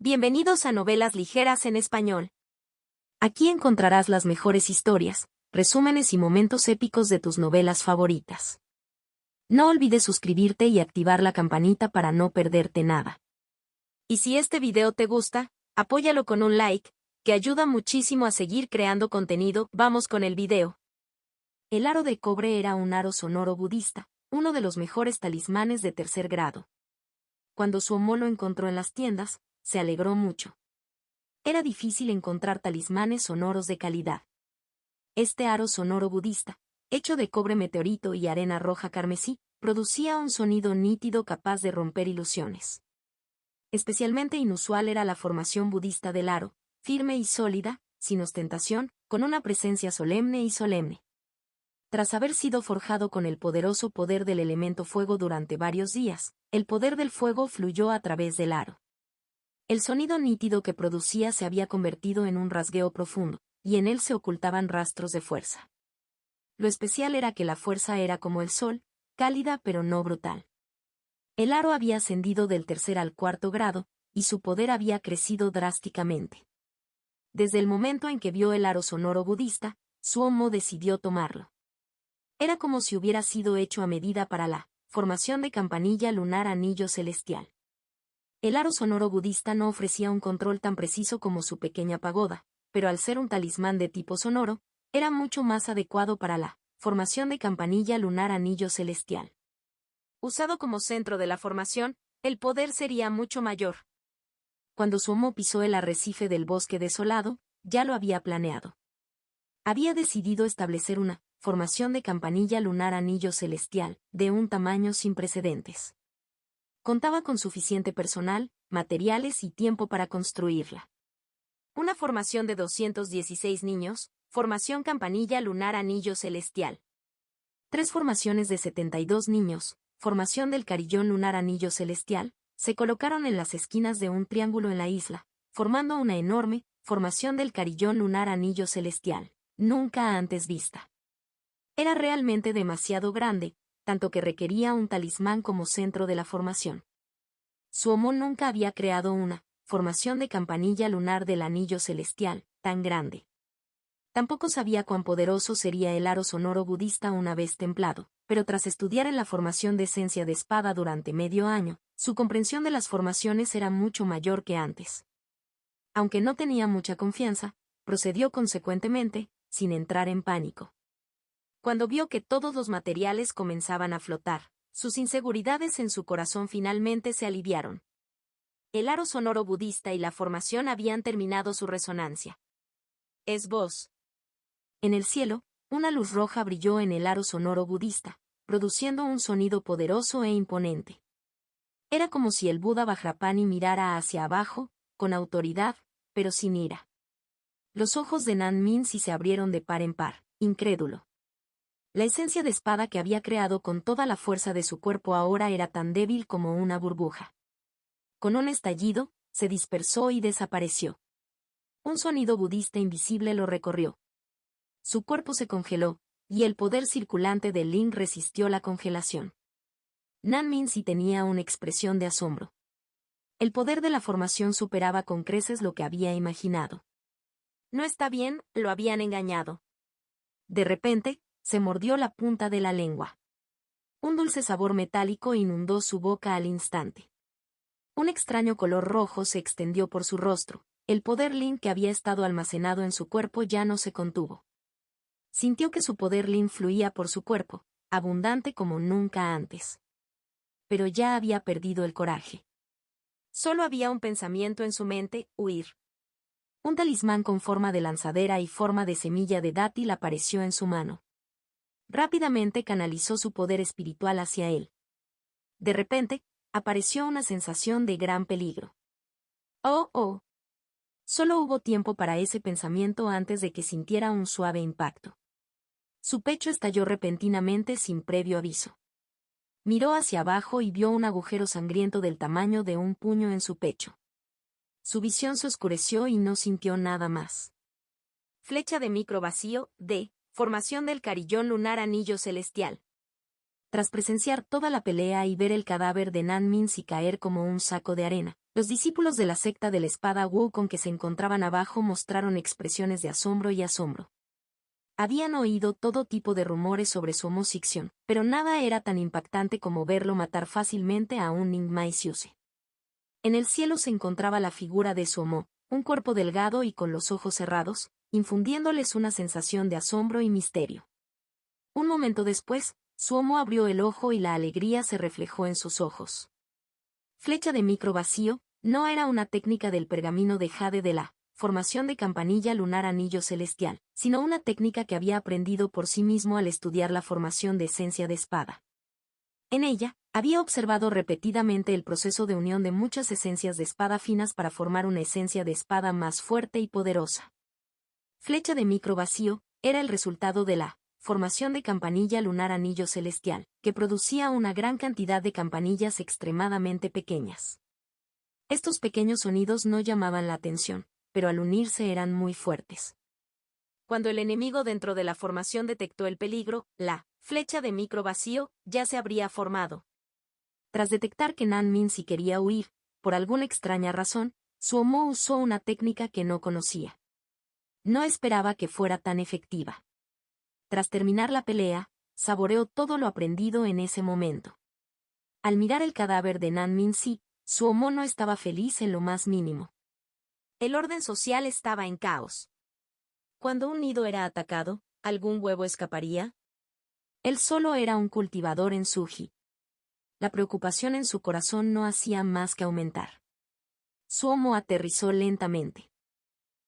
Bienvenidos a Novelas Ligeras en Español. Aquí encontrarás las mejores historias, resúmenes y momentos épicos de tus novelas favoritas. No olvides suscribirte y activar la campanita para no perderte nada. Y si este video te gusta, apóyalo con un like, que ayuda muchísimo a seguir creando contenido. Vamos con el video. El aro de cobre era un aro sonoro budista, uno de los mejores talismanes de tercer grado. Cuando su amo lo encontró en las tiendas, se alegró mucho. Era difícil encontrar talismanes sonoros de calidad. Este aro sonoro budista, hecho de cobre meteorito y arena roja carmesí, producía un sonido nítido capaz de romper ilusiones. Especialmente inusual era la formación budista del aro, firme y sólida, sin ostentación, con una presencia solemne y solemne. Tras haber sido forjado con el poderoso poder del elemento fuego durante varios días, el poder del fuego fluyó a través del aro. El sonido nítido que producía se había convertido en un rasgueo profundo, y en él se ocultaban rastros de fuerza. Lo especial era que la fuerza era como el sol, cálida pero no brutal. El aro había ascendido del tercer al cuarto grado, y su poder había crecido drásticamente. Desde el momento en que vio el aro sonoro budista, Suomo decidió tomarlo. Era como si hubiera sido hecho a medida para la formación de campanilla lunar anillo celestial. El aro sonoro budista no ofrecía un control tan preciso como su pequeña pagoda, pero al ser un talismán de tipo sonoro, era mucho más adecuado para la formación de campanilla lunar anillo celestial. Usado como centro de la formación, el poder sería mucho mayor. Cuando Suomo pisó el arrecife del bosque desolado, ya lo había planeado. Había decidido establecer una formación de campanilla lunar anillo celestial, de un tamaño sin precedentes. Contaba con suficiente personal, materiales y tiempo para construirla. Una formación de 216 niños, formación campanilla lunar anillo celestial. 3 formaciones de 72 niños, formación del carillón lunar anillo celestial, se colocaron en las esquinas de un triángulo en la isla, formando una enorme formación del carillón lunar anillo celestial, nunca antes vista. Era realmente demasiado grande, tanto que requería un talismán como centro de la formación. Suomo nunca había creado una formación de campanilla lunar del anillo celestial, tan grande. Tampoco sabía cuán poderoso sería el aro sonoro budista una vez templado, pero tras estudiar en la formación de esencia de espada durante medio año, su comprensión de las formaciones era mucho mayor que antes. Aunque no tenía mucha confianza, procedió consecuentemente, sin entrar en pánico. Cuando vio que todos los materiales comenzaban a flotar, sus inseguridades en su corazón finalmente se aliviaron. El aro sonoro budista y la formación habían terminado su resonancia. Esboz. En el cielo, una luz roja brilló en el aro sonoro budista, produciendo un sonido poderoso e imponente. Era como si el Buda Vajrapani mirara hacia abajo, con autoridad, pero sin ira. Los ojos de Nan Minsi se abrieron de par en par, incrédulo. La esencia de espada que había creado con toda la fuerza de su cuerpo ahora era tan débil como una burbuja. Con un estallido, se dispersó y desapareció. Un sonido budista invisible lo recorrió. Su cuerpo se congeló, y el poder circulante de Ling resistió la congelación. Nan Minsi tenía una expresión de asombro. El poder de la formación superaba con creces lo que había imaginado. No está bien, lo habían engañado. De repente, se mordió la punta de la lengua. Un dulce sabor metálico inundó su boca al instante. Un extraño color rojo se extendió por su rostro. El poder Lin que había estado almacenado en su cuerpo ya no se contuvo. Sintió que su poder Lin fluía por su cuerpo, abundante como nunca antes. Pero ya había perdido el coraje. Solo había un pensamiento en su mente: huir. Un talismán con forma de lanzadera y forma de semilla de dátil apareció en su mano. Rápidamente canalizó su poder espiritual hacia él. De repente, apareció una sensación de gran peligro. ¡Oh, oh! Solo hubo tiempo para ese pensamiento antes de que sintiera un suave impacto. Su pecho estalló repentinamente sin previo aviso. Miró hacia abajo y vio un agujero sangriento del tamaño de un puño en su pecho. Su visión se oscureció y no sintió nada más. Flecha de micro vacío, D. Formación del carillón lunar anillo celestial. Tras presenciar toda la pelea y ver el cadáver de Nan Minsi caer como un saco de arena, Los discípulos de la secta de la espada Wukong que se encontraban abajo mostraron expresiones de asombro y asombro. Habían oído todo tipo de rumores sobre su homosexualidad, pero nada era tan impactante como verlo matar fácilmente a un Ningmai Siuse. En el cielo se encontraba la figura de Suomo, un cuerpo delgado y con los ojos cerrados, infundiéndoles una sensación de asombro y misterio. Un momento después, Suomo abrió el ojo y la alegría se reflejó en sus ojos. Flecha de micro vacío, no era una técnica del pergamino de jade de la formación de campanilla lunar anillo celestial, sino una técnica que había aprendido por sí mismo al estudiar la formación de esencia de espada. En ella, había observado repetidamente el proceso de unión de muchas esencias de espada finas para formar una esencia de espada más fuerte y poderosa. Flecha de micro vacío, era el resultado de la formación de campanilla lunar anillo celestial, que producía una gran cantidad de campanillas extremadamente pequeñas. Estos pequeños sonidos no llamaban la atención, pero al unirse eran muy fuertes. Cuando el enemigo dentro de la formación detectó el peligro, la flecha de micro vacío ya se habría formado. Tras detectar que Nan Min si quería huir, por alguna extraña razón, Suomo usó una técnica que no conocía. No esperaba que fuera tan efectiva. Tras terminar la pelea, saboreó todo lo aprendido en ese momento. Al mirar el cadáver de Nan Min si, Suomo no estaba feliz en lo más mínimo. El orden social estaba en caos. Cuando un nido era atacado, ¿algún huevo escaparía? Él solo era un cultivador en Suji. La preocupación en su corazón no hacía más que aumentar. Suomo aterrizó lentamente.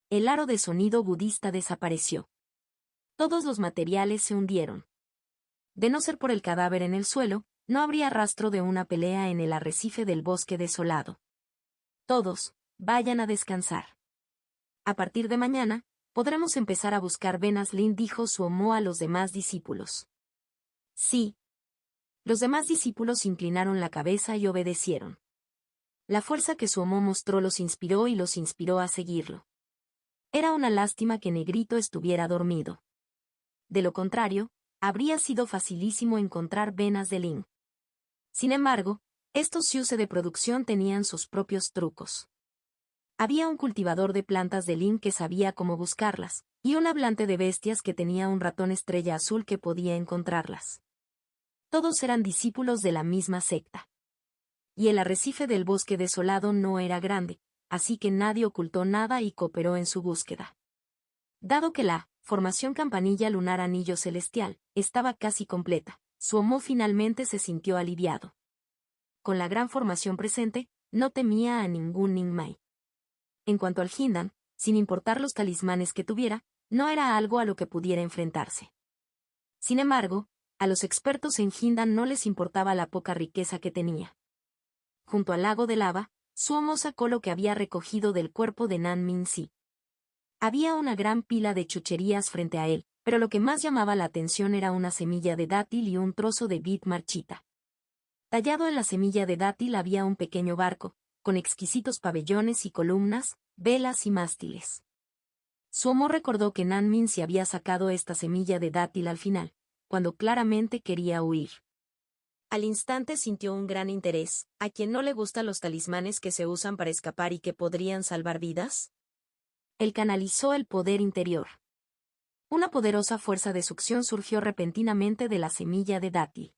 El aro de sonido budista desapareció. Todos los materiales se hundieron. De no ser por el cadáver en el suelo, no habría rastro de una pelea en el arrecife del bosque desolado. Todos, vayan a descansar. A partir de mañana, podremos empezar a buscar venas Lin, dijo Suomo a los demás discípulos. Sí. Los demás discípulos inclinaron la cabeza y obedecieron. La fuerza que Suomo mostró los inspiró y los inspiró a seguirlo. Era una lástima que Negrito estuviera dormido. De lo contrario, habría sido facilísimo encontrar venas de Lin. Sin embargo, estos Siuse de producción tenían sus propios trucos. Había un cultivador de plantas de Lin que sabía cómo buscarlas, y un hablante de bestias que tenía un ratón estrella azul que podía encontrarlas. Todos eran discípulos de la misma secta. Y el arrecife del bosque desolado no era grande, así que nadie ocultó nada y cooperó en su búsqueda. Dado que la formación campanilla lunar anillo celestial estaba casi completa, Suomo finalmente se sintió aliviado. Con la gran formación presente, no temía a ningún Ningmai. En cuanto al Hindan, sin importar los talismanes que tuviera, no era algo a lo que pudiera enfrentarse. Sin embargo, a los expertos en Hindan no les importaba la poca riqueza que tenía. Junto al lago de lava, Suomo sacó lo que había recogido del cuerpo de Nan Min si. Había una gran pila de chucherías frente a él, pero lo que más llamaba la atención era una semilla de dátil y un trozo de vid marchita. Tallado en la semilla de dátil había un pequeño barco, con exquisitos pabellones y columnas, velas y mástiles. Suomo recordó que Nan Min si había sacado esta semilla de dátil al final, cuando claramente quería huir. Al instante sintió un gran interés. ¿A quien no le gustan los talismanes que se usan para escapar y que podrían salvar vidas? Él canalizó el poder interior. Una poderosa fuerza de succión surgió repentinamente de la semilla de dátil.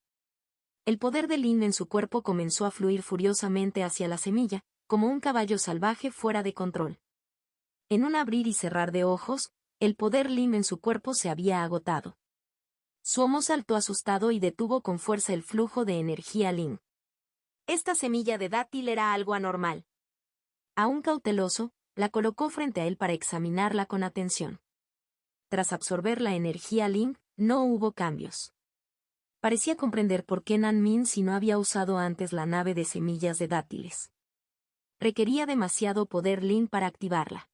El poder de Lin en su cuerpo comenzó a fluir furiosamente hacia la semilla, como un caballo salvaje fuera de control. En un abrir y cerrar de ojos, el poder Lin en su cuerpo se había agotado. Suomo saltó asustado y detuvo con fuerza el flujo de energía Lin. Esta semilla de dátil era algo anormal. Aún cauteloso, la colocó frente a él para examinarla con atención. Tras absorber la energía Lin, no hubo cambios. Parecía comprender por qué Nan Min si no había usado antes la nave de semillas de dátiles. Requería demasiado poder Lin para activarla.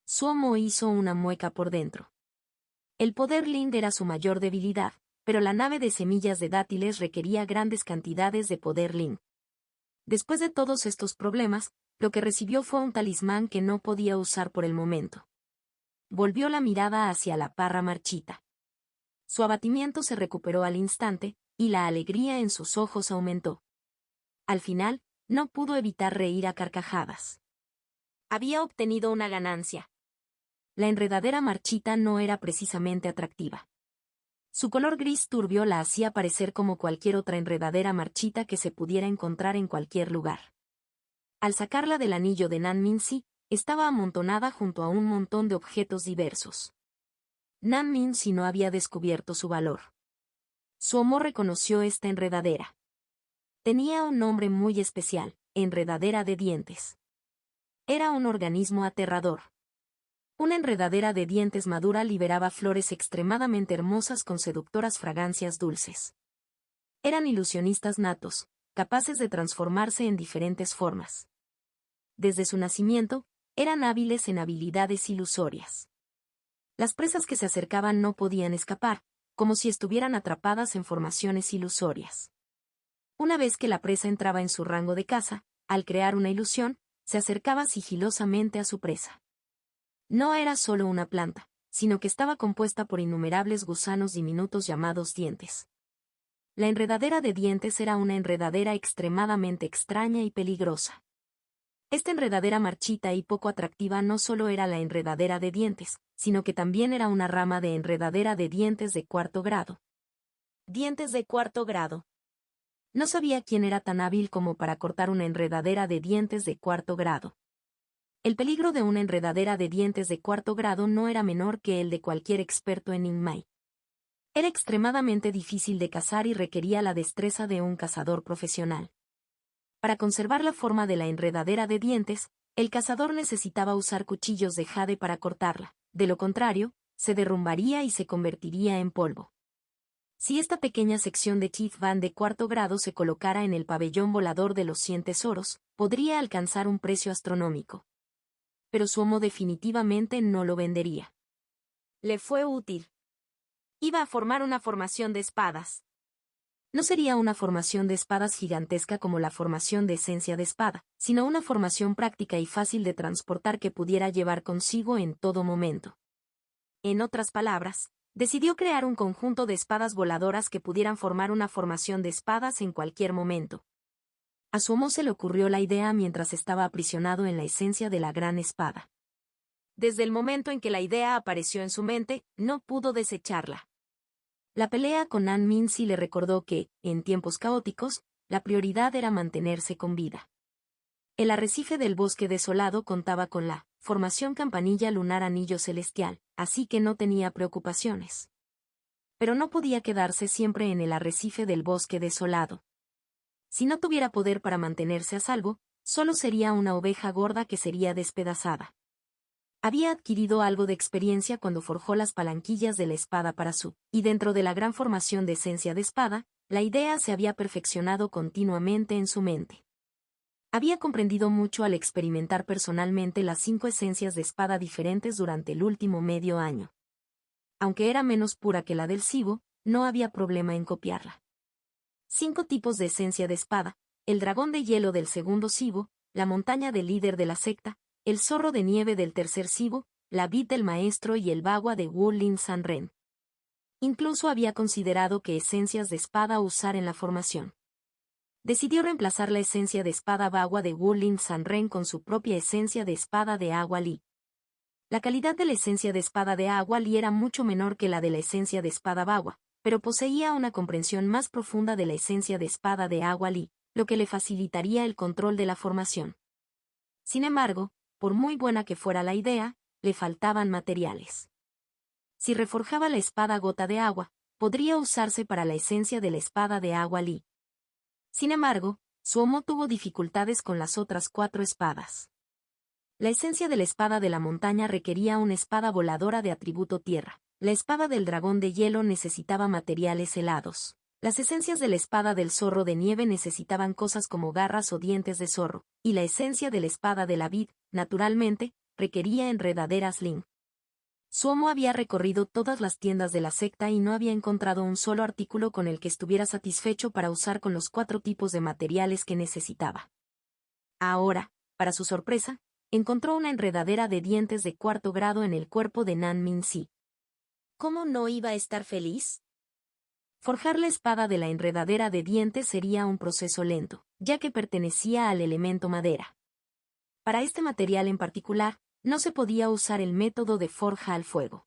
Suomo hizo una mueca por dentro. El poder Lin era su mayor debilidad, pero la nave de semillas de dátiles requería grandes cantidades de poder Lin. Después de todos estos problemas, lo que recibió fue un talismán que no podía usar por el momento. Volvió la mirada hacia la parra marchita. Su abatimiento se recuperó al instante, y la alegría en sus ojos aumentó. Al final, No pudo evitar reír a carcajadas. Había obtenido una ganancia. La enredadera marchita no era precisamente atractiva. Su color gris turbio la hacía parecer como cualquier otra enredadera marchita que se pudiera encontrar en cualquier lugar. Al sacarla del anillo de Nan Minzy, estaba amontonada junto a un montón de objetos diversos. Nan Minzy no había descubierto su valor. Suomo reconoció esta enredadera. Tenía un nombre muy especial, enredadera de dientes. Era un organismo aterrador. Una enredadera de dientes madura liberaba flores extremadamente hermosas con seductoras fragancias dulces. Eran ilusionistas natos, capaces de transformarse en diferentes formas. Desde su nacimiento, eran hábiles en habilidades ilusorias. Las presas que se acercaban no podían escapar, como si estuvieran atrapadas en formaciones ilusorias. Una vez que la presa entraba en su rango de caza, al crear una ilusión, se acercaba sigilosamente a su presa. No era solo una planta, sino que estaba compuesta por innumerables gusanos diminutos llamados dientes. La enredadera de dientes era una enredadera extremadamente extraña y peligrosa. Esta enredadera marchita y poco atractiva no solo era la enredadera de dientes, sino que también era una rama de enredadera de dientes de cuarto grado. Dientes de cuarto grado. No sabía quién era tan hábil como para cortar una enredadera de dientes de cuarto grado. El peligro de una enredadera de dientes de cuarto grado no era menor que el de cualquier experto en Inmai. Era extremadamente difícil de cazar y requería la destreza de un cazador profesional. Para conservar la forma de la enredadera de dientes, el cazador necesitaba usar cuchillos de jade para cortarla, de lo contrario, se derrumbaría y se convertiría en polvo. Si esta pequeña sección de Keith Van de cuarto grado se colocara en el pabellón volador de los 100 tesoros, podría alcanzar un precio astronómico. Pero Suomo definitivamente no lo vendería. Le fue útil. Iba a formar una formación de espadas. No sería una formación de espadas gigantesca como la formación de esencia de espada, sino una formación práctica y fácil de transportar que pudiera llevar consigo en todo momento. En otras palabras, decidió crear un conjunto de espadas voladoras que pudieran formar una formación de espadas en cualquier momento. A Suomo se le ocurrió la idea mientras estaba aprisionado en la esencia de la gran espada. Desde el momento en que la idea apareció en su mente, no pudo desecharla. La pelea con Nan Minzy le recordó que, en tiempos caóticos, la prioridad era mantenerse con vida. El arrecife del bosque desolado contaba con la formación Campanilla Lunar Anillo Celestial, así que no tenía preocupaciones. Pero no podía quedarse siempre en el arrecife del bosque desolado. Si no tuviera poder para mantenerse a salvo, solo sería una oveja gorda que sería despedazada. Había adquirido algo de experiencia cuando forjó las palanquillas de la espada para su, y dentro de la gran formación de esencia de espada, la idea se había perfeccionado continuamente en su mente. Había comprendido mucho al experimentar personalmente las 5 esencias de espada diferentes durante el último medio año. Aunque era menos pura que la del Cibo, no había problema en copiarla. 5 tipos de esencia de espada: el dragón de hielo del segundo Cibo, la montaña del líder de la secta, el zorro de nieve del tercer Cibo, la vid del maestro y el bagua de Wu Lin San Ren. Incluso había considerado qué esencias de espada usar en la formación. Decidió reemplazar la esencia de espada bagua de Wu Lin San Ren con su propia esencia de espada de agua Li. La calidad de la esencia de espada de agua Li era mucho menor que la de la esencia de espada bagua, pero poseía una comprensión más profunda de la esencia de espada de agua Li, lo que le facilitaría el control de la formación. Sin embargo, por muy buena que fuera la idea, le faltaban materiales. Si reforjaba la espada gota de agua, podría usarse para la esencia de la espada de agua Li. Sin embargo, Suomo tuvo dificultades con las otras 4 espadas. La esencia de la espada de la montaña requería una espada voladora de atributo tierra. La espada del dragón de hielo necesitaba materiales helados. Las esencias de la espada del zorro de nieve necesitaban cosas como garras o dientes de zorro, y la esencia de la espada de la vid, naturalmente, requería enredaderas Lin. Suomo había recorrido todas las tiendas de la secta y no había encontrado un solo artículo con el que estuviera satisfecho para usar con los 4 tipos de materiales que necesitaba. Ahora, para su sorpresa, encontró una enredadera de dientes de cuarto grado en el cuerpo de Nan Minzy. ¿Cómo no iba a estar feliz? Forjar la espada de la enredadera de dientes sería un proceso lento, ya que pertenecía al elemento madera. Para este material en particular, no se podía usar el método de forja al fuego.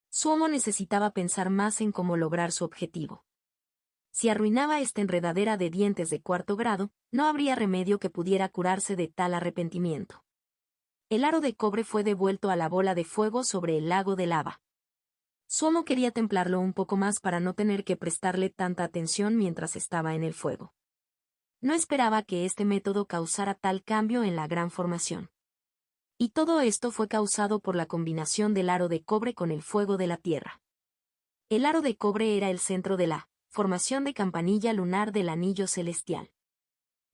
Suomo necesitaba pensar más en cómo lograr su objetivo. Si arruinaba esta enredadera de dientes de 4º grado, no habría remedio que pudiera curarse de tal arrepentimiento. El aro de cobre fue devuelto a la bola de fuego sobre el lago de lava. Suomo quería templarlo un poco más para no tener que prestarle tanta atención mientras estaba en el fuego. No esperaba que este método causara tal cambio en la gran formación. Y todo esto fue causado por la combinación del aro de cobre con el fuego de la Tierra. El aro de cobre era el centro de la formación de campanilla lunar del anillo celestial.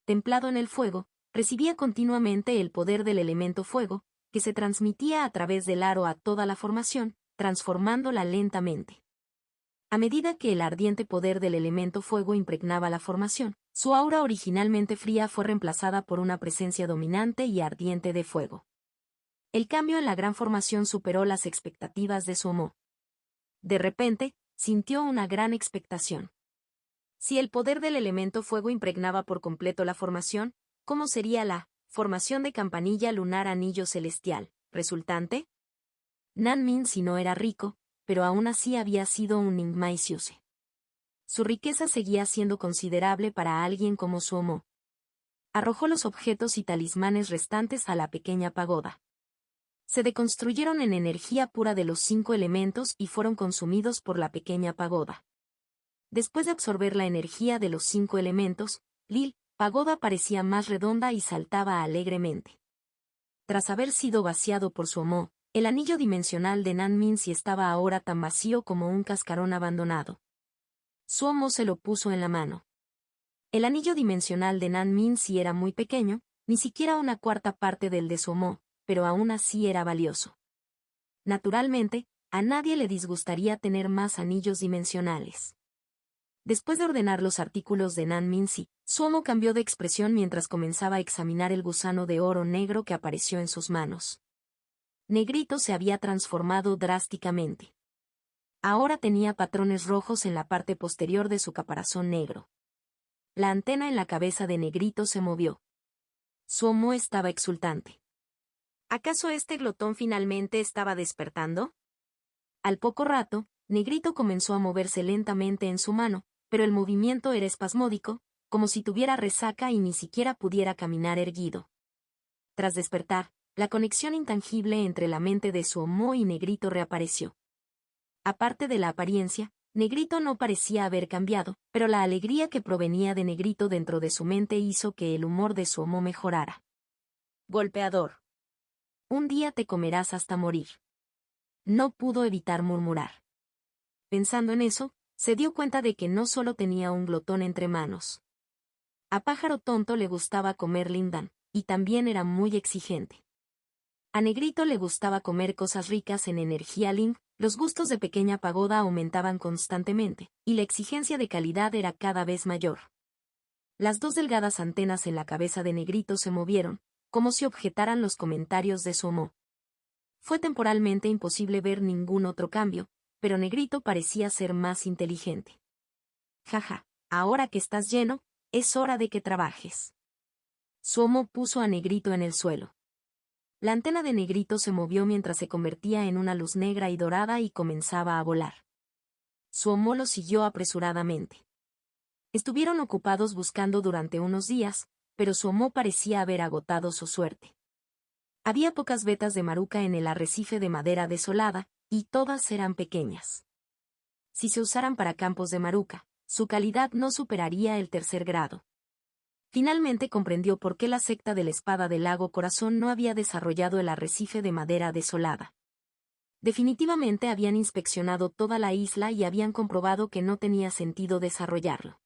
Templado en el fuego, recibía continuamente el poder del elemento fuego, que se transmitía a través del aro a toda la formación, transformándola lentamente. A medida que el ardiente poder del elemento fuego impregnaba la formación, su aura originalmente fría fue reemplazada por una presencia dominante y ardiente de fuego. El cambio en la gran formación superó las expectativas de Suomo. De repente, sintió una gran expectación. Si el poder del elemento fuego impregnaba por completo la formación, ¿cómo sería la formación de campanilla lunar anillo celestial resultante? Nanmin si no era rico, pero aún así había sido un Ningmai-Siuse. Su riqueza seguía siendo considerable para alguien como Suomo. Arrojó los objetos y talismanes restantes a la pequeña pagoda. Se deconstruyeron en energía pura de los 5 elementos y fueron consumidos por la pequeña pagoda. Después de absorber la energía de los 5 elementos, Lil pagoda parecía más redonda y saltaba alegremente. Tras haber sido vaciado por Suomo, el anillo dimensional de Nanmin-si estaba ahora tan vacío como un cascarón abandonado. Suomo se lo puso en la mano. El anillo dimensional de Nanmin-si era muy pequeño, ni siquiera una cuarta parte del de Suomo, pero aún así era valioso. Naturalmente, a nadie le disgustaría tener más anillos dimensionales. Después de ordenar los artículos de Nanmin-si, Suomo cambió de expresión mientras comenzaba a examinar el gusano de oro negro que apareció en sus manos. Negrito se había transformado drásticamente. Ahora tenía patrones rojos en la parte posterior de su caparazón negro. La antena en la cabeza de Negrito se movió. Suomo estaba exultante. ¿Acaso este glotón finalmente estaba despertando? Al poco rato, Negrito comenzó a moverse lentamente en su mano, pero el movimiento era espasmódico, como si tuviera resaca y ni siquiera pudiera caminar erguido. Tras despertar, la conexión intangible entre la mente de Suomo y Negrito reapareció. Aparte de la apariencia, Negrito no parecía haber cambiado, pero la alegría que provenía de Negrito dentro de su mente hizo que el humor de Suomo mejorara. Golpeador. Un día te comerás hasta morir. No pudo evitar murmurar. Pensando en eso, se dio cuenta de que no solo tenía un glotón entre manos. A Pájaro Tonto le gustaba comer lindan, y también era muy exigente. A Negrito le gustaba comer cosas ricas en energía ling, los gustos de Pequeña Pagoda aumentaban constantemente, y la exigencia de calidad era cada vez mayor. Las 2 delgadas antenas en la cabeza de Negrito se movieron, como si objetaran los comentarios de Suomo. Fue temporalmente imposible ver ningún otro cambio, pero Negrito parecía ser más inteligente. Jaja, ahora que estás lleno, es hora de que trabajes. Suomo puso a Negrito en el suelo. La antena de Negrito se movió mientras se convertía en una luz negra y dorada y comenzaba a volar. Suomo lo siguió apresuradamente. Estuvieron ocupados buscando durante unos días, pero Suomo parecía haber agotado su suerte. Había pocas vetas de maruca en el arrecife de madera desolada, y todas eran pequeñas. Si se usaran para campos de maruca, su calidad no superaría el 3º grado. Finalmente comprendió por qué la secta de la Espada del Lago Corazón no había desarrollado el arrecife de madera desolada. Definitivamente habían inspeccionado toda la isla y habían comprobado que no tenía sentido desarrollarlo.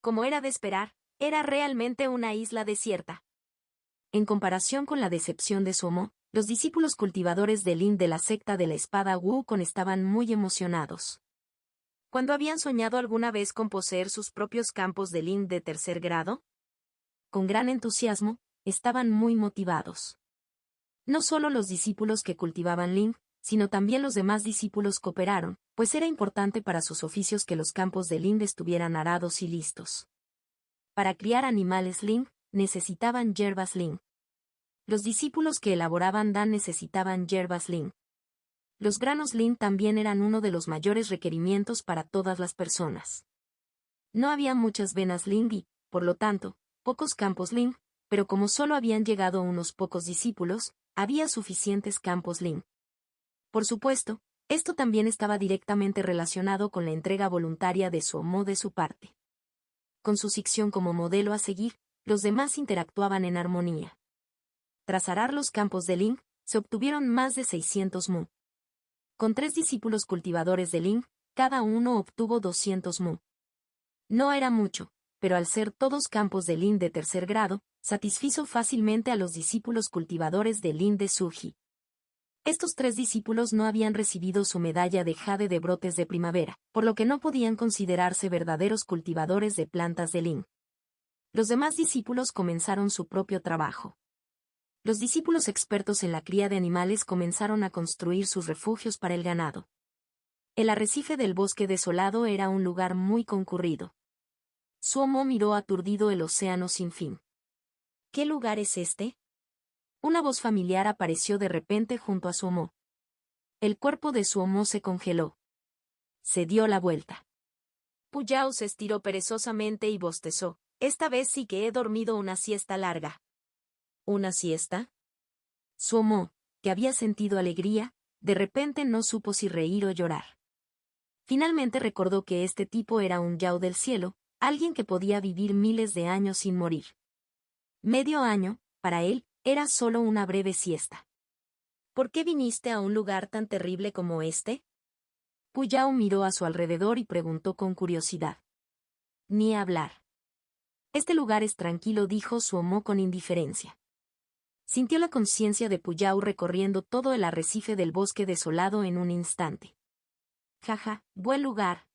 Como era de esperar, era realmente una isla desierta. En comparación con la decepción de Suomo, los discípulos cultivadores de Lin de la secta de la Espada Wukong estaban muy emocionados. ¿Cuándo habían soñado alguna vez con poseer sus propios campos de Lin de 3º grado? Con gran entusiasmo, estaban muy motivados. No solo los discípulos que cultivaban Lin, sino también los demás discípulos cooperaron, pues era importante para sus oficios que los campos de Lind estuvieran arados y listos. Para criar animales Lind, necesitaban hierbas Lind. Los discípulos que elaboraban Dan necesitaban hierbas Lind. Los granos Lind también eran uno de los mayores requerimientos para todas las personas. No había muchas venas Lind y, por lo tanto, pocos campos Lind, pero como solo habían llegado unos pocos discípulos, había suficientes campos Lind. Por supuesto, esto también estaba directamente relacionado con la entrega voluntaria de Suomo de su parte. Con su Sicción como modelo a seguir, los demás interactuaban en armonía. Tras arar los campos de Lind, se obtuvieron más de 600 mu. Con 3 discípulos cultivadores de Lind, cada uno obtuvo 200 mu. No era mucho, pero al ser todos campos de Lind de tercer grado, satisfizo fácilmente a los discípulos cultivadores de Lind de Suji. Estos 3 discípulos no habían recibido su medalla de jade de brotes de primavera, por lo que no podían considerarse verdaderos cultivadores de plantas de Lind. Los demás discípulos comenzaron su propio trabajo. Los discípulos expertos en la cría de animales comenzaron a construir sus refugios para el ganado. El arrecife del bosque desolado era un lugar muy concurrido. Suomo miró aturdido el océano sin fin. ¿Qué lugar es este? Una voz familiar apareció de repente junto a Suomo. El cuerpo de Suomo se congeló. Se dio la vuelta. Puyao se estiró perezosamente y bostezó. Esta vez sí que he dormido una siesta larga. ¿Una siesta? Suomo, que había sentido alegría, de repente no supo si reír o llorar. Finalmente recordó que este tipo era un yao del cielo, alguien que podía vivir miles de años sin morir. Medio año, para él, era solo una breve siesta. ¿Por qué viniste a un lugar tan terrible como este? Puyao miró a su alrededor y preguntó con curiosidad. Ni hablar. Este lugar es tranquilo, dijo Suomo con indiferencia. Sintió la conciencia de Puyao recorriendo todo el arrecife del bosque desolado en un instante. Jaja, buen lugar,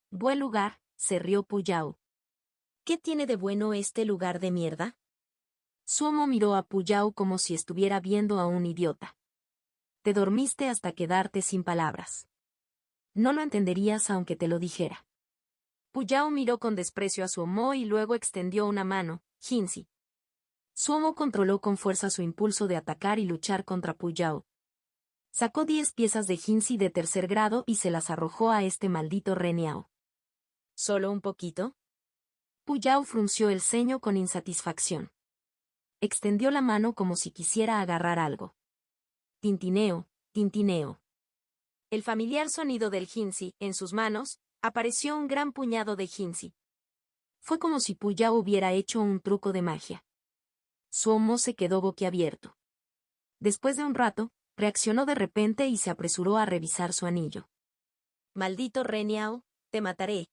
se rió Puyao. ¿Qué tiene de bueno este lugar de mierda? Suomo miró a Puyao como si estuviera viendo a un idiota. Te dormiste hasta quedarte sin palabras. No lo entenderías aunque te lo dijera. Puyao miró con desprecio a Suomo y luego extendió una mano. Jinsi. Suomo controló con fuerza su impulso de atacar y luchar contra Puyao. Sacó 10 piezas de Jinsi de tercer grado y se las arrojó a este maldito Reniao. ¿Solo un poquito? Puyao frunció el ceño con insatisfacción. Extendió la mano como si quisiera agarrar algo. Tintineo, tintineo. El familiar sonido del Jinsi, en sus manos, apareció un gran puñado de Jinsi. Fue como si Puyao hubiera hecho un truco de magia. Suomo se quedó boquiabierto. Después de un rato, reaccionó de repente y se apresuró a revisar su anillo. Maldito Reniao, te mataré.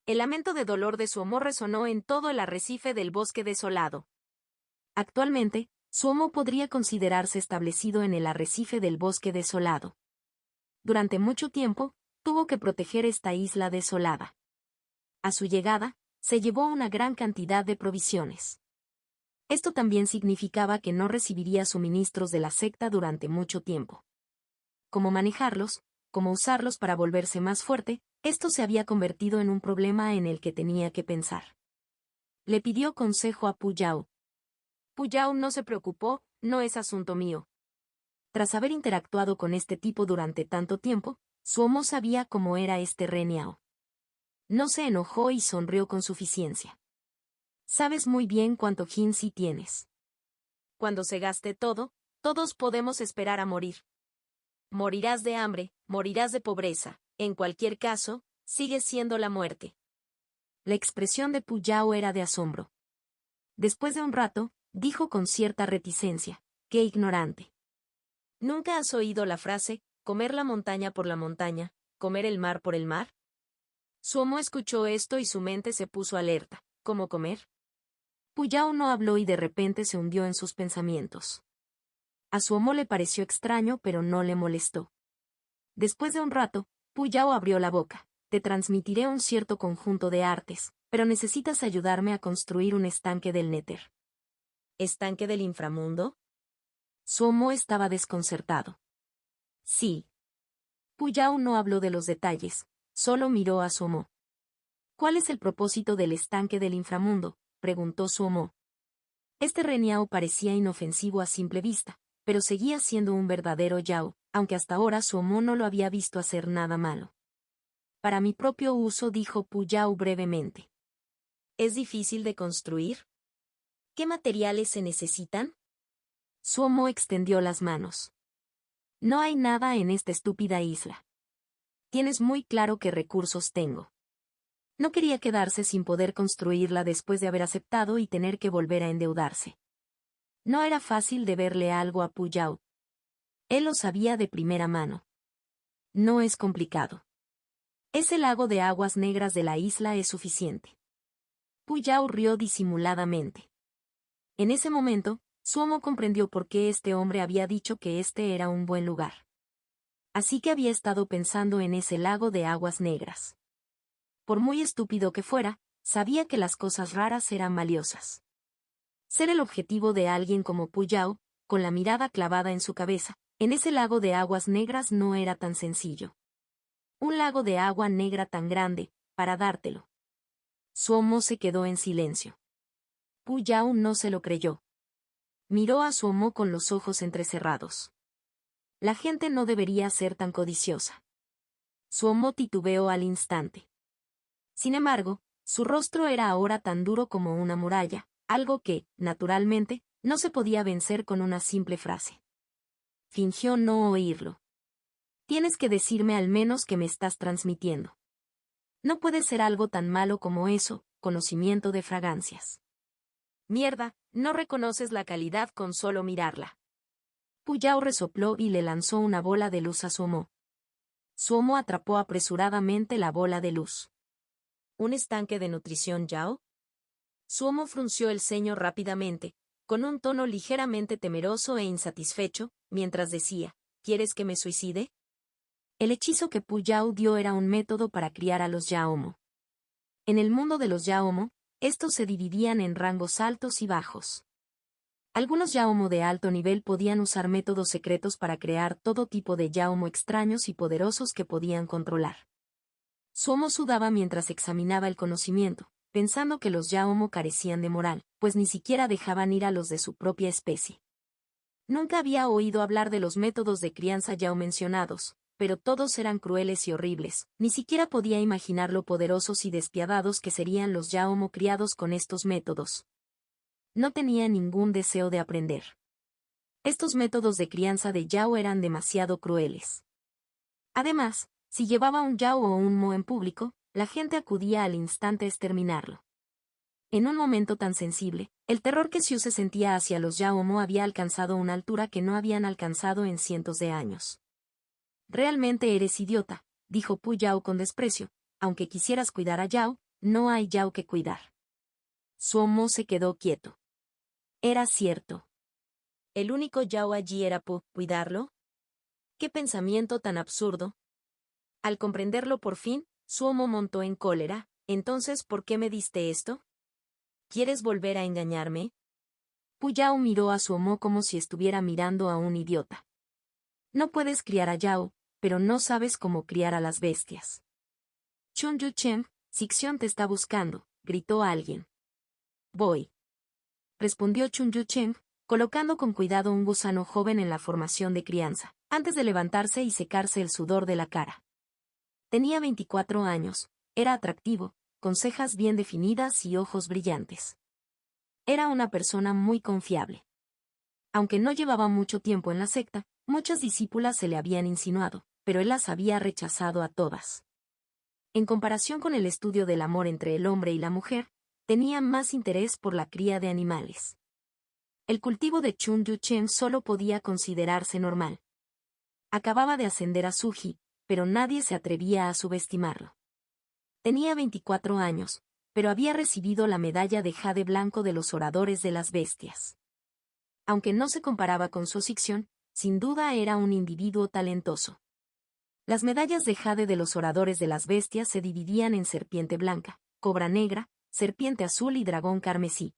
El lamento de dolor de Suomo resonó en todo el arrecife del bosque desolado. Actualmente, Suomo podría considerarse establecido en el arrecife del bosque desolado. Durante mucho tiempo, tuvo que proteger esta isla desolada. A su llegada, se llevó una gran cantidad de provisiones. Esto también significaba que no recibiría suministros de la secta durante mucho tiempo. Cómo manejarlos, cómo usarlos para volverse más fuerte, esto se había convertido en un problema en el que tenía que pensar. Le pidió consejo a Puyao. Puyao no se preocupó, no es asunto mío. Tras haber interactuado con este tipo durante tanto tiempo, Suomo sabía cómo era este Reniao. No se enojó y sonrió con suficiencia. Sabes muy bien cuánto Jinsi tienes. Cuando se gaste todo, todos podemos esperar a morir. Morirás de hambre, morirás de pobreza, en cualquier caso, sigue siendo la muerte. La expresión de Puyao era de asombro. Después de un rato, dijo con cierta reticencia, ¡qué ignorante! ¿Nunca has oído la frase, comer la montaña por la montaña, comer el mar por el mar? Suomo escuchó esto y su mente se puso alerta. ¿Cómo comer? Puyao no habló y de repente se hundió en sus pensamientos. A Suomo le pareció extraño pero no le molestó. Después de un rato, Puyao abrió la boca. Te transmitiré un cierto conjunto de artes, pero necesitas ayudarme a construir un estanque del Néter. ¿Estanque del inframundo? Suomo estaba desconcertado. Sí. Puyao no habló de los detalles, solo miró a Suomo. ¿Cuál es el propósito del estanque del inframundo?, preguntó Suomo. Este Reniao parecía inofensivo a simple vista, pero seguía siendo un verdadero Yao, aunque hasta ahora Suomo no lo había visto hacer nada malo. Para mi propio uso, dijo Puyao brevemente. ¿Es difícil de construir? ¿Qué materiales se necesitan? Suomo extendió las manos. No hay nada en esta estúpida isla. Tienes muy claro qué recursos tengo. No quería quedarse sin poder construirla después de haber aceptado y tener que volver a endeudarse. No era fácil deberle algo a Puyao. Él lo sabía de primera mano. No es complicado. Ese lago de aguas negras de la isla es suficiente. Puyao rió disimuladamente. En ese momento, Suomo comprendió por qué este hombre había dicho que este era un buen lugar. Así que había estado pensando en ese lago de aguas negras. Por muy estúpido que fuera, sabía que las cosas raras eran valiosas. Ser el objetivo de alguien como Puyao, con la mirada clavada en su cabeza, en ese lago de aguas negras no era tan sencillo. Un lago de agua negra tan grande, para dártelo. Suomo se quedó en silencio. Puyao no se lo creyó. Miró a Suomo con los ojos entrecerrados. La gente no debería ser tan codiciosa. Suomo titubeó al instante. Sin embargo, su rostro era ahora tan duro como una muralla, algo que, naturalmente, no se podía vencer con una simple frase. Fingió no oírlo. Tienes que decirme al menos que me estás transmitiendo. No puede ser algo tan malo como eso, conocimiento de fragancias. Mierda, no reconoces la calidad con solo mirarla. Puyao resopló y le lanzó una bola de luz a Suomo. Suomo atrapó apresuradamente la bola de luz. ¿Un estanque de nutrición Yao? Suomo frunció el ceño rápidamente, con un tono ligeramente temeroso e insatisfecho, mientras decía, ¿quieres que me suicide? El hechizo que Puyao dio era un método para criar a los Yaomo. En el mundo de los Yaomo, estos se dividían en rangos altos y bajos. Algunos Yaomo de alto nivel podían usar métodos secretos para crear todo tipo de Yaomo extraños y poderosos que podían controlar. Suomo sudaba mientras examinaba el conocimiento, pensando que los Yaomo carecían de moral, pues ni siquiera dejaban ir a los de su propia especie. Nunca había oído hablar de los métodos de crianza Yao mencionados, pero todos eran crueles y horribles, ni siquiera podía imaginar lo poderosos y despiadados que serían los Yaomo criados con estos métodos. No tenía ningún deseo de aprender. Estos métodos de crianza de Yao eran demasiado crueles. Además, si llevaba un Yao o un Mo en público, la gente acudía al instante a exterminarlo. En un momento tan sensible, el terror que Xiu se sentía hacia los Yao Mo había alcanzado una altura que no habían alcanzado en cientos de años. Realmente eres idiota, dijo Puyao con desprecio, aunque quisieras cuidar a Yao, no hay Yao que cuidar. Suomo se quedó quieto. Era cierto. ¿El único Yao allí era cuidarlo? ¡Qué pensamiento tan absurdo! Al comprenderlo por fin, Suomo montó en cólera. Entonces, ¿por qué me diste esto? ¿Quieres volver a engañarme? Puyao miró a Suomo como si estuviera mirando a un idiota. No puedes criar a Yao, pero no sabes cómo criar a las bestias. Chun Yu Chen, Sixion te está buscando, gritó alguien. Voy. Respondió Chun Yu Chen, colocando con cuidado un gusano joven en la formación de crianza, antes de levantarse y secarse el sudor de la cara. Tenía 24 años, era atractivo, con cejas bien definidas y ojos brillantes. Era una persona muy confiable. Aunque no llevaba mucho tiempo en la secta, muchas discípulas se le habían insinuado, pero él las había rechazado a todas. En comparación con el estudio del amor entre el hombre y la mujer, tenía más interés por la cría de animales. El cultivo de Chun Yu Chen solo podía considerarse normal. Acababa de ascender a Suji, pero nadie se atrevía a subestimarlo. Tenía 24 años, pero había recibido la medalla de jade blanco de los oradores de las bestias. Aunque no se comparaba con su Sixion, sin duda era un individuo talentoso. Las medallas de jade de los oradores de las bestias se dividían en serpiente blanca, cobra negra, serpiente azul y dragón carmesí.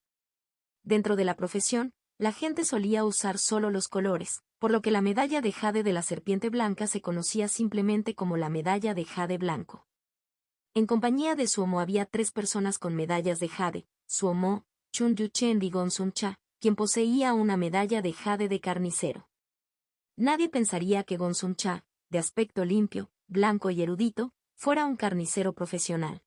Dentro de la profesión, la gente solía usar solo los colores, por lo que la medalla de jade de la serpiente blanca se conocía simplemente como la medalla de jade blanco. En compañía de Suomo había 3 personas con medallas de jade: Suomo, Chun Yu-chen y Gongsun Cha, quien poseía una medalla de jade de carnicero. Nadie pensaría que Gongsun Cha, de aspecto limpio, blanco y erudito, fuera un carnicero profesional.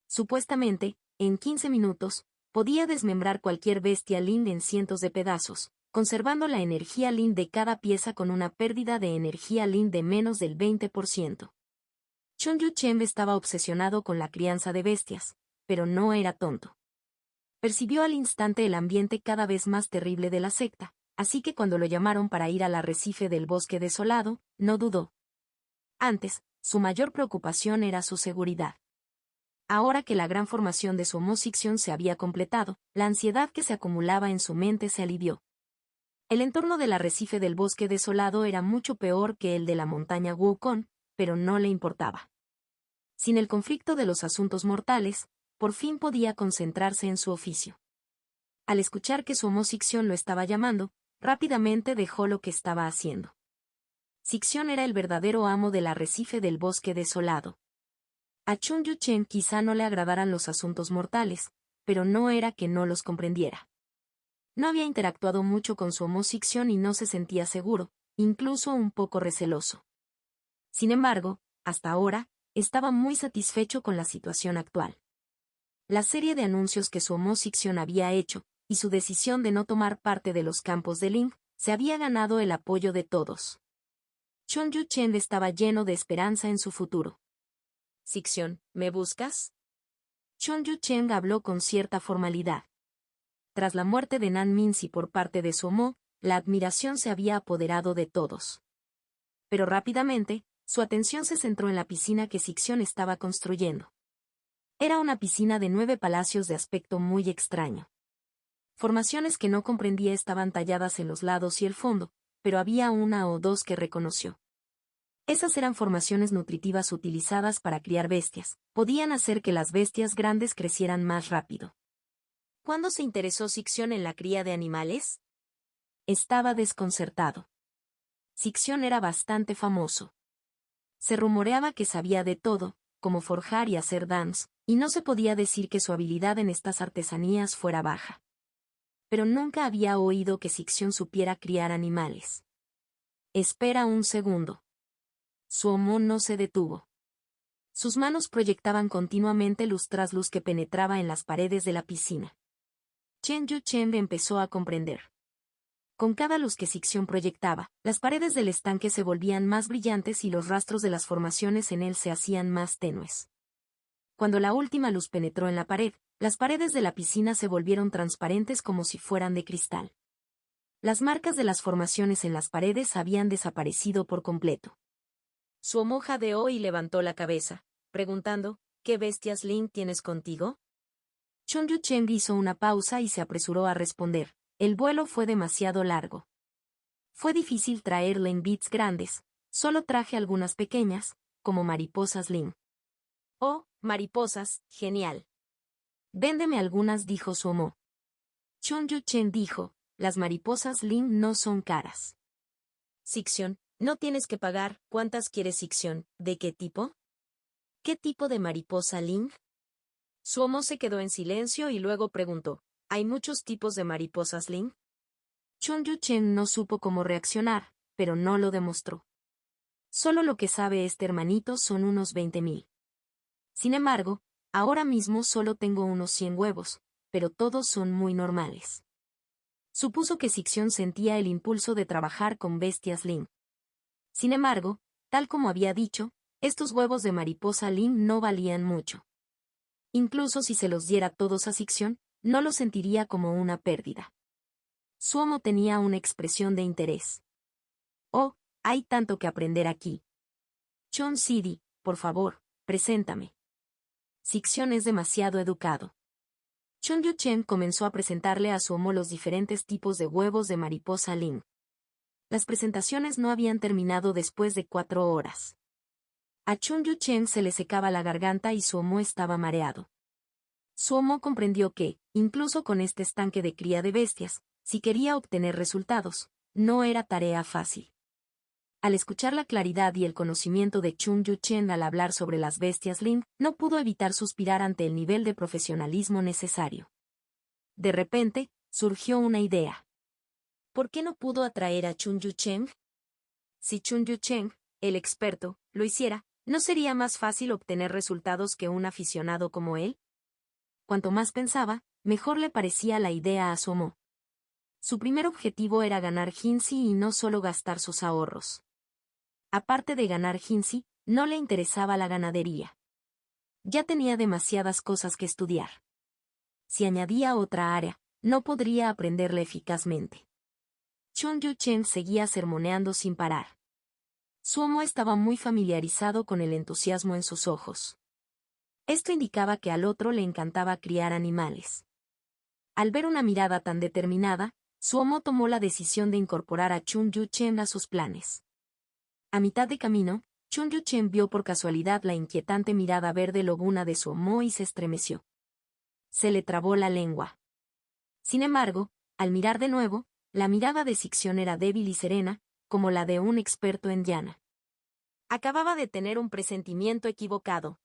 Supuestamente, en 15 minutos, podía desmembrar cualquier bestia Lin en cientos de pedazos, conservando la energía Lin de cada pieza con una pérdida de energía Lin de menos del 20%. Chun Yu-chen estaba obsesionado con la crianza de bestias, pero no era tonto. Percibió al instante el ambiente cada vez más terrible de la secta, así que cuando lo llamaron para ir al arrecife del bosque desolado, no dudó. Antes, su mayor preocupación era su seguridad. Ahora que la gran formación de su homosicción se había completado, la ansiedad que se acumulaba en su mente se alivió. El entorno del arrecife del bosque desolado era mucho peor que el de la montaña Wukong, pero no le importaba. Sin el conflicto de los asuntos mortales, por fin podía concentrarse en su oficio. Al escuchar que su homosicción lo estaba llamando, rápidamente dejó lo que estaba haciendo. Sicción era el verdadero amo del arrecife del bosque desolado. A Chun Yu-chen quizá no le agradaran los asuntos mortales, pero no era que no los comprendiera. No había interactuado mucho con su homosicción y no se sentía seguro, incluso un poco receloso. Sin embargo, hasta ahora, estaba muy satisfecho con la situación actual. La serie de anuncios que su homosicción había hecho, y su decisión de no tomar parte de los campos de Ling, se había ganado el apoyo de todos. Chun Yu-chen estaba lleno de esperanza en su futuro. Sicción, ¿me buscas? Chun Yu-chen habló con cierta formalidad. Tras la muerte de Nan Minsi por parte de Suomo, la admiración se había apoderado de todos. Pero rápidamente, su atención se centró en la piscina que Sicción estaba construyendo. Era una piscina de 9 palacios de aspecto muy extraño. Formaciones que no comprendía estaban talladas en los lados y el fondo, pero había una o dos que reconoció. Esas eran formaciones nutritivas utilizadas para criar bestias, podían hacer que las bestias grandes crecieran más rápido. ¿Cuándo se interesó Sicción en la cría de animales? Estaba desconcertado. Sicción era bastante famoso. Se rumoreaba que sabía de todo, como forjar y hacer dans, y no se podía decir que su habilidad en estas artesanías fuera baja. Pero nunca había oído que Sicción supiera criar animales. Espera un segundo. Suomo no se detuvo. Sus manos proyectaban continuamente luz tras luz que penetraba en las paredes de la piscina. Chen Yu-chen empezó a comprender. Con cada luz que Sicción proyectaba, las paredes del estanque se volvían más brillantes y los rastros de las formaciones en él se hacían más tenues. Cuando la última luz penetró en la pared, las paredes de la piscina se volvieron transparentes como si fueran de cristal. Las marcas de las formaciones en las paredes habían desaparecido por completo. Suomo jadeó y levantó la cabeza, preguntando, ¿qué bestias Lin tienes contigo? Chun Yu-chen hizo una pausa y se apresuró a responder, el vuelo fue demasiado largo. Fue difícil traer Lin bits grandes, solo traje algunas pequeñas, como mariposas Lin. Oh, mariposas, genial. Véndeme algunas, dijo Suomo. Chun Yu-chen dijo, las mariposas Lin no son caras. Sicción, no tienes que pagar. ¿Cuántas quieres, Sicción? ¿De qué tipo? ¿Qué tipo de mariposa Lin? Suomo se quedó en silencio y luego preguntó, ¿hay muchos tipos de mariposas Lin? Chun Yu-chen no supo cómo reaccionar, pero no lo demostró. Solo lo que sabe este hermanito son unos 20.000. Sin embargo, ahora mismo solo tengo unos 100 huevos, pero todos son muy normales. Supuso que Sicción sentía el impulso de trabajar con bestias Lin. Sin embargo, tal como había dicho, estos huevos de mariposa Lin no valían mucho. Incluso si se los diera todos a Sicción, no lo sentiría como una pérdida. Suomo tenía una expresión de interés. Oh, hay tanto que aprender aquí. Chon Sidi, por favor, preséntame. Sicción es demasiado educado. Chun Yu-chen comenzó a presentarle a Suomo los diferentes tipos de huevos de mariposa Lin. Las presentaciones no habían terminado después de 4 horas. A Chun Yu-chen se le secaba la garganta y Suomo estaba mareado. Suomo comprendió que, incluso con este estanque de cría de bestias, Si quería obtener resultados, no era tarea fácil. Al escuchar la claridad y el conocimiento de Chun Yu-chen al hablar sobre las bestias Ling, no pudo evitar suspirar ante el nivel de profesionalismo necesario. De repente, surgió una idea. ¿Por qué no pudo atraer a Chun Yu-chen? Si Chun Yu-chen, el experto, lo hiciera, ¿no sería más fácil obtener resultados que un aficionado como él? Cuanto más pensaba, mejor le parecía la idea a Suomo. Su primer objetivo era ganar Jinzi y no solo gastar sus ahorros. Aparte de ganar Jinzi, no le interesaba la ganadería. Ya tenía demasiadas cosas que estudiar. Si añadía otra área, no podría aprenderla eficazmente. Chun Yu-chen seguía sermoneando sin parar. Suomo estaba muy familiarizado con el entusiasmo en sus ojos. Esto indicaba que al otro le encantaba criar animales. Al ver una mirada tan determinada, Suomo tomó la decisión de incorporar a Chun Yu-chen a sus planes. A mitad de camino, Chun Yu-chen vio por casualidad la inquietante mirada verde lobuna de Suomo y se estremeció. Se le trabó la lengua. Sin embargo, al mirar de nuevo, la mirada de Sixion era débil y serena, como la de un experto en llana. Acababa de tener un presentimiento equivocado.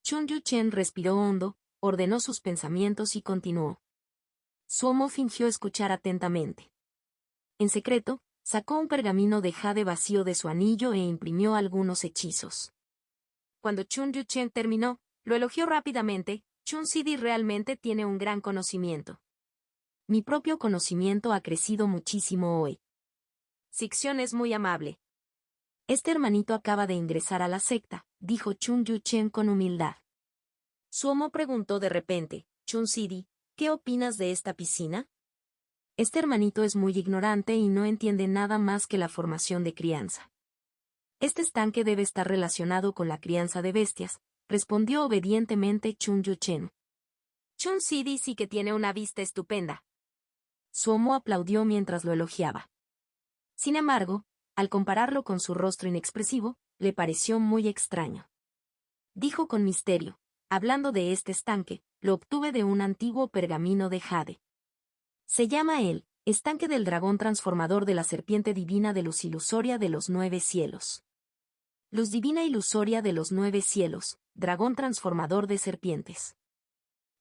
Chun Yu-chen respiró hondo, ordenó sus pensamientos y continuó. Suomo fingió escuchar atentamente. En secreto, sacó un pergamino de jade vacío de su anillo e imprimió algunos hechizos. Cuando Chun Yu-chen terminó, lo elogió rápidamente. Chun Sidi realmente tiene un gran conocimiento. Mi propio conocimiento ha crecido muchísimo hoy. Sixion es muy amable. Este hermanito acaba de ingresar a la secta, dijo Chun Yu-chen con humildad. Suomo preguntó de repente, Chun Sidi, ¿qué opinas de esta piscina? Este hermanito es muy ignorante y no entiende nada más que la formación de crianza. Este estanque debe estar relacionado con la crianza de bestias, respondió obedientemente Chun Yu-chen. Chun Sidi sí que tiene una vista estupenda. Suomo aplaudió mientras lo elogiaba. Sin embargo, al compararlo con su rostro inexpresivo, le pareció muy extraño. Dijo con misterio, hablando de este estanque, lo obtuve de un antiguo pergamino de jade. Se llama el estanque del dragón transformador de la serpiente divina de luz ilusoria de los 9 cielos. Luz divina ilusoria de los 9 cielos, dragón transformador de serpientes.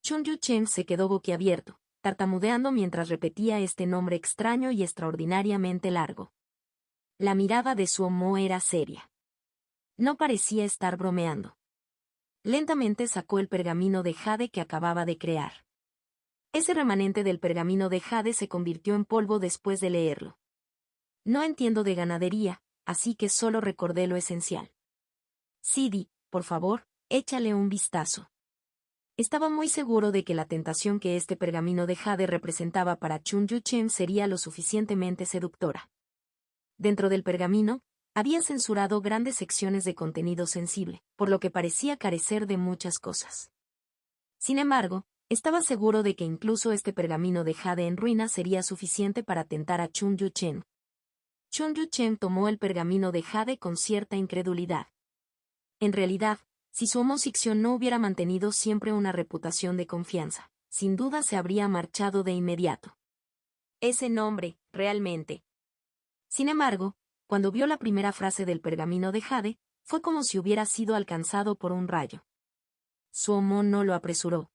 Chun Yu-chen se quedó boquiabierto, tartamudeando mientras repetía este nombre extraño y extraordinariamente largo. La mirada de Suomo era seria. No parecía estar bromeando. Lentamente sacó el pergamino de jade que acababa de crear. Ese remanente del pergamino de jade se convirtió en polvo después de leerlo. No entiendo de ganadería, así que solo recordé lo esencial. Sidi, por favor, échale un vistazo. Estaba muy seguro de que la tentación que este pergamino de jade representaba para Chun Yu-chen sería lo suficientemente seductora. Dentro del pergamino, había censurado grandes secciones de contenido sensible, por lo que parecía carecer de muchas cosas. Sin embargo, estaba seguro de que incluso este pergamino de jade en ruina sería suficiente para tentar a Chun Yu-chen. Chun Yu-chen tomó el pergamino de jade con cierta incredulidad. En realidad, si su homosexualidad no hubiera mantenido siempre una reputación de confianza, sin duda se habría marchado de inmediato. Ese nombre, realmente. Sin embargo, cuando vio la primera frase del pergamino de jade, fue como si hubiera sido alcanzado por un rayo. Suomo no lo apresuró.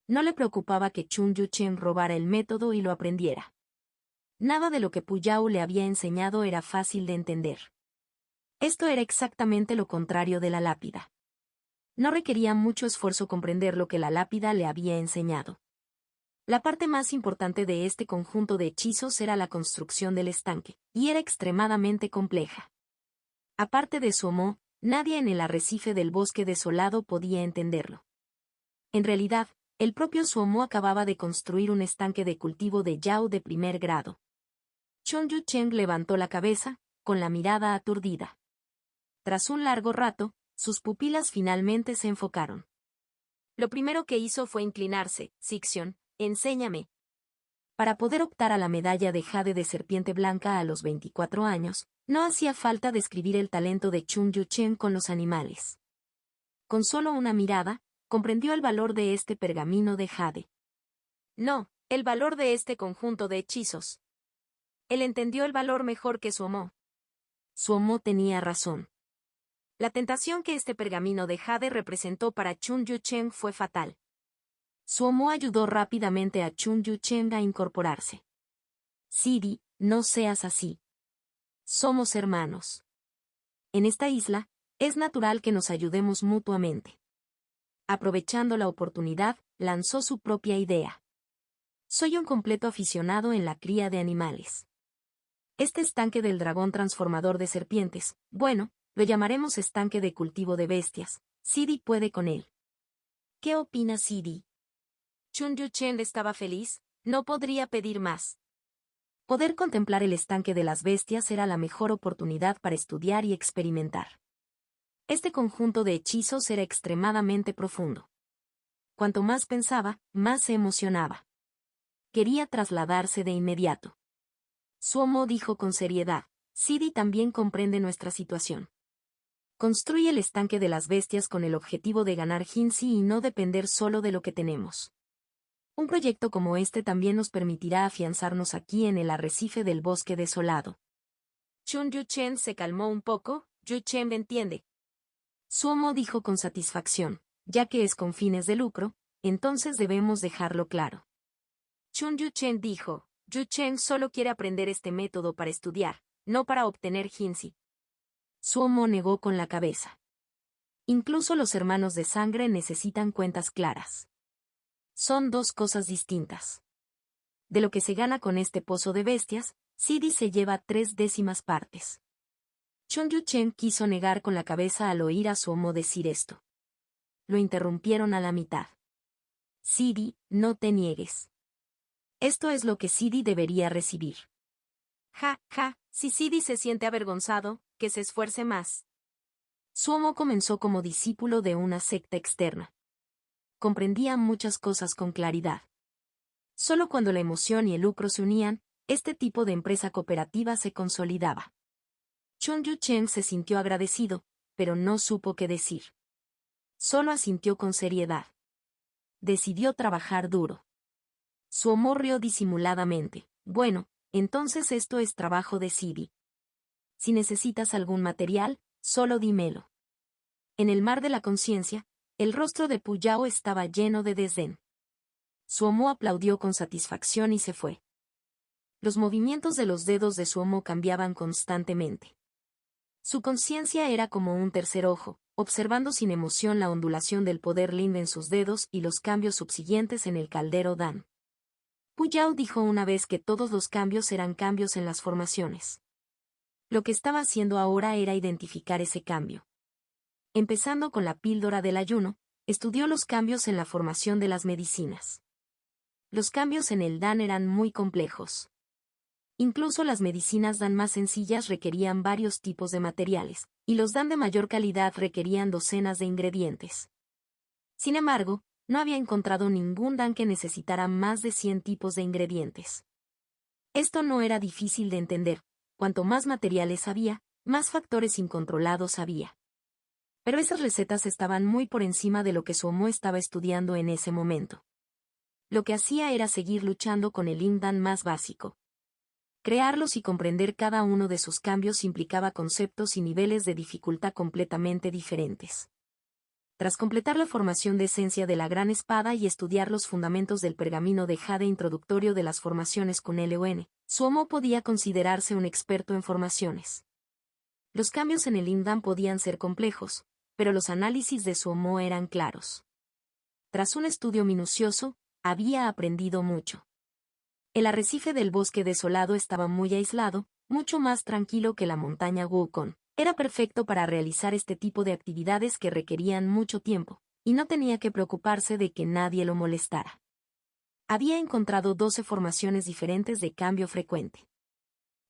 No le preocupaba que Chun Yu-chen robara el método y lo aprendiera. Nada de lo que Puyao le había enseñado era fácil de entender. Esto era exactamente lo contrario de la lápida. No requería mucho esfuerzo comprender lo que la lápida le había enseñado. La parte más importante de este conjunto de hechizos era la construcción del estanque, y era extremadamente compleja. Aparte de Suomo, nadie en el arrecife del bosque desolado podía entenderlo. En realidad, el propio Suomo acababa de construir un estanque de cultivo de yao de primer grado. Chun Yu-chen levantó la cabeza, con la mirada aturdida. Tras un largo rato, sus pupilas finalmente se enfocaron. Lo primero que hizo fue inclinarse. Sixion, enséñame. Para poder optar a la medalla de jade de serpiente blanca a los 24 años, no hacía falta describir el talento de Chun Yu-chen con los animales. Con solo una mirada, comprendió el valor de este pergamino de jade. No, El valor de este conjunto de hechizos. Él entendió el valor mejor que Suomo. Suomo tenía razón. La tentación que este pergamino de jade representó para Chun Yu-chen fue fatal. Suomo ayudó rápidamente a Chun Yu-chen a incorporarse. Sidi, no seas así. Somos hermanos. En esta isla, es natural que nos ayudemos mutuamente. Aprovechando la oportunidad, lanzó su propia idea. Soy un completo aficionado en la cría de animales. Este estanque del dragón transformador de serpientes, bueno, lo llamaremos estanque de cultivo de bestias. Sidi puede con él. ¿Qué opina Sidi? Chun Yu-chen estaba feliz, no podría pedir más. Poder contemplar el estanque de las bestias era la mejor oportunidad para estudiar y experimentar. Este conjunto de hechizos era extremadamente profundo. Cuanto más pensaba, más se emocionaba. Quería trasladarse de inmediato. Suomo dijo con seriedad, Sidi también comprende nuestra situación. Construye el estanque de las bestias con el objetivo de ganar Jinsi y no depender solo de lo que tenemos. Un proyecto como este también nos permitirá afianzarnos aquí en el arrecife del bosque desolado. Chun Yu-chen se calmó un poco, Yu-chen me entiende. Suomo dijo con satisfacción, ya que es con fines de lucro, entonces debemos dejarlo claro. Chun Yu-chen dijo, Yu-chen solo quiere aprender este método para estudiar, no para obtener Jinsi. Suomo negó con la cabeza. Incluso los hermanos de sangre necesitan cuentas claras. Son dos cosas distintas. De lo que se gana con este pozo de bestias, Sidi se lleva 3/10 partes. Chun Yu-chen quiso negar con la cabeza al oír a Suomo decir esto. Lo interrumpieron a la mitad. Sidi, no te niegues. Esto es lo que Sidi debería recibir. Ja, ja, si Sidi se siente avergonzado, que se esfuerce más. Suomo comenzó como discípulo de una secta externa. Comprendía muchas cosas con claridad. Solo cuando la emoción y el lucro se unían, este tipo de empresa cooperativa se consolidaba. Chun Yu-chen se sintió agradecido, pero no supo qué decir. Solo asintió con seriedad. Decidió trabajar duro. Suomo rió disimuladamente. Bueno, entonces esto es trabajo de Sidi. Si necesitas algún material, solo dímelo. En el mar de la conciencia, el rostro de Puyao estaba lleno de desdén. Suomo aplaudió con satisfacción y se fue. Los movimientos de los dedos de Suomo cambiaban constantemente. Su conciencia era como un tercer ojo, observando sin emoción la ondulación del poder Lind en sus dedos y los cambios subsiguientes en el caldero Dan. Puyao dijo una vez que todos los cambios eran cambios en las formaciones. Lo que estaba haciendo ahora era identificar ese cambio. Empezando con la píldora del ayuno, estudió los cambios en la formación de las medicinas. Los cambios en el Dan eran muy complejos. Incluso las medicinas Dan más sencillas requerían varios tipos de materiales, y los Dan de mayor calidad requerían docenas de ingredientes. Sin embargo, no había encontrado ningún Dan que necesitara más de 100 tipos de ingredientes. Esto no era difícil de entender, cuanto más materiales había, más factores incontrolados había. Pero esas recetas estaban muy por encima de lo que Suomo estaba estudiando en ese momento. Lo que hacía era seguir luchando con el Dan más básico. Crearlos y comprender cada uno de sus cambios implicaba conceptos y niveles de dificultad completamente diferentes. Tras completar la formación de esencia de la gran espada y estudiar los fundamentos del pergamino de jade introductorio de las formaciones con LON, Suomo podía considerarse un experto en formaciones. Los cambios en el Dan podían ser complejos, pero los análisis de Suomo eran claros. Tras un estudio minucioso, había aprendido mucho. El arrecife del bosque desolado estaba muy aislado, mucho más tranquilo que la montaña Wukong. Era perfecto para realizar este tipo de actividades que requerían mucho tiempo, y no tenía que preocuparse de que nadie lo molestara. Había encontrado 12 formaciones diferentes de cambio frecuente.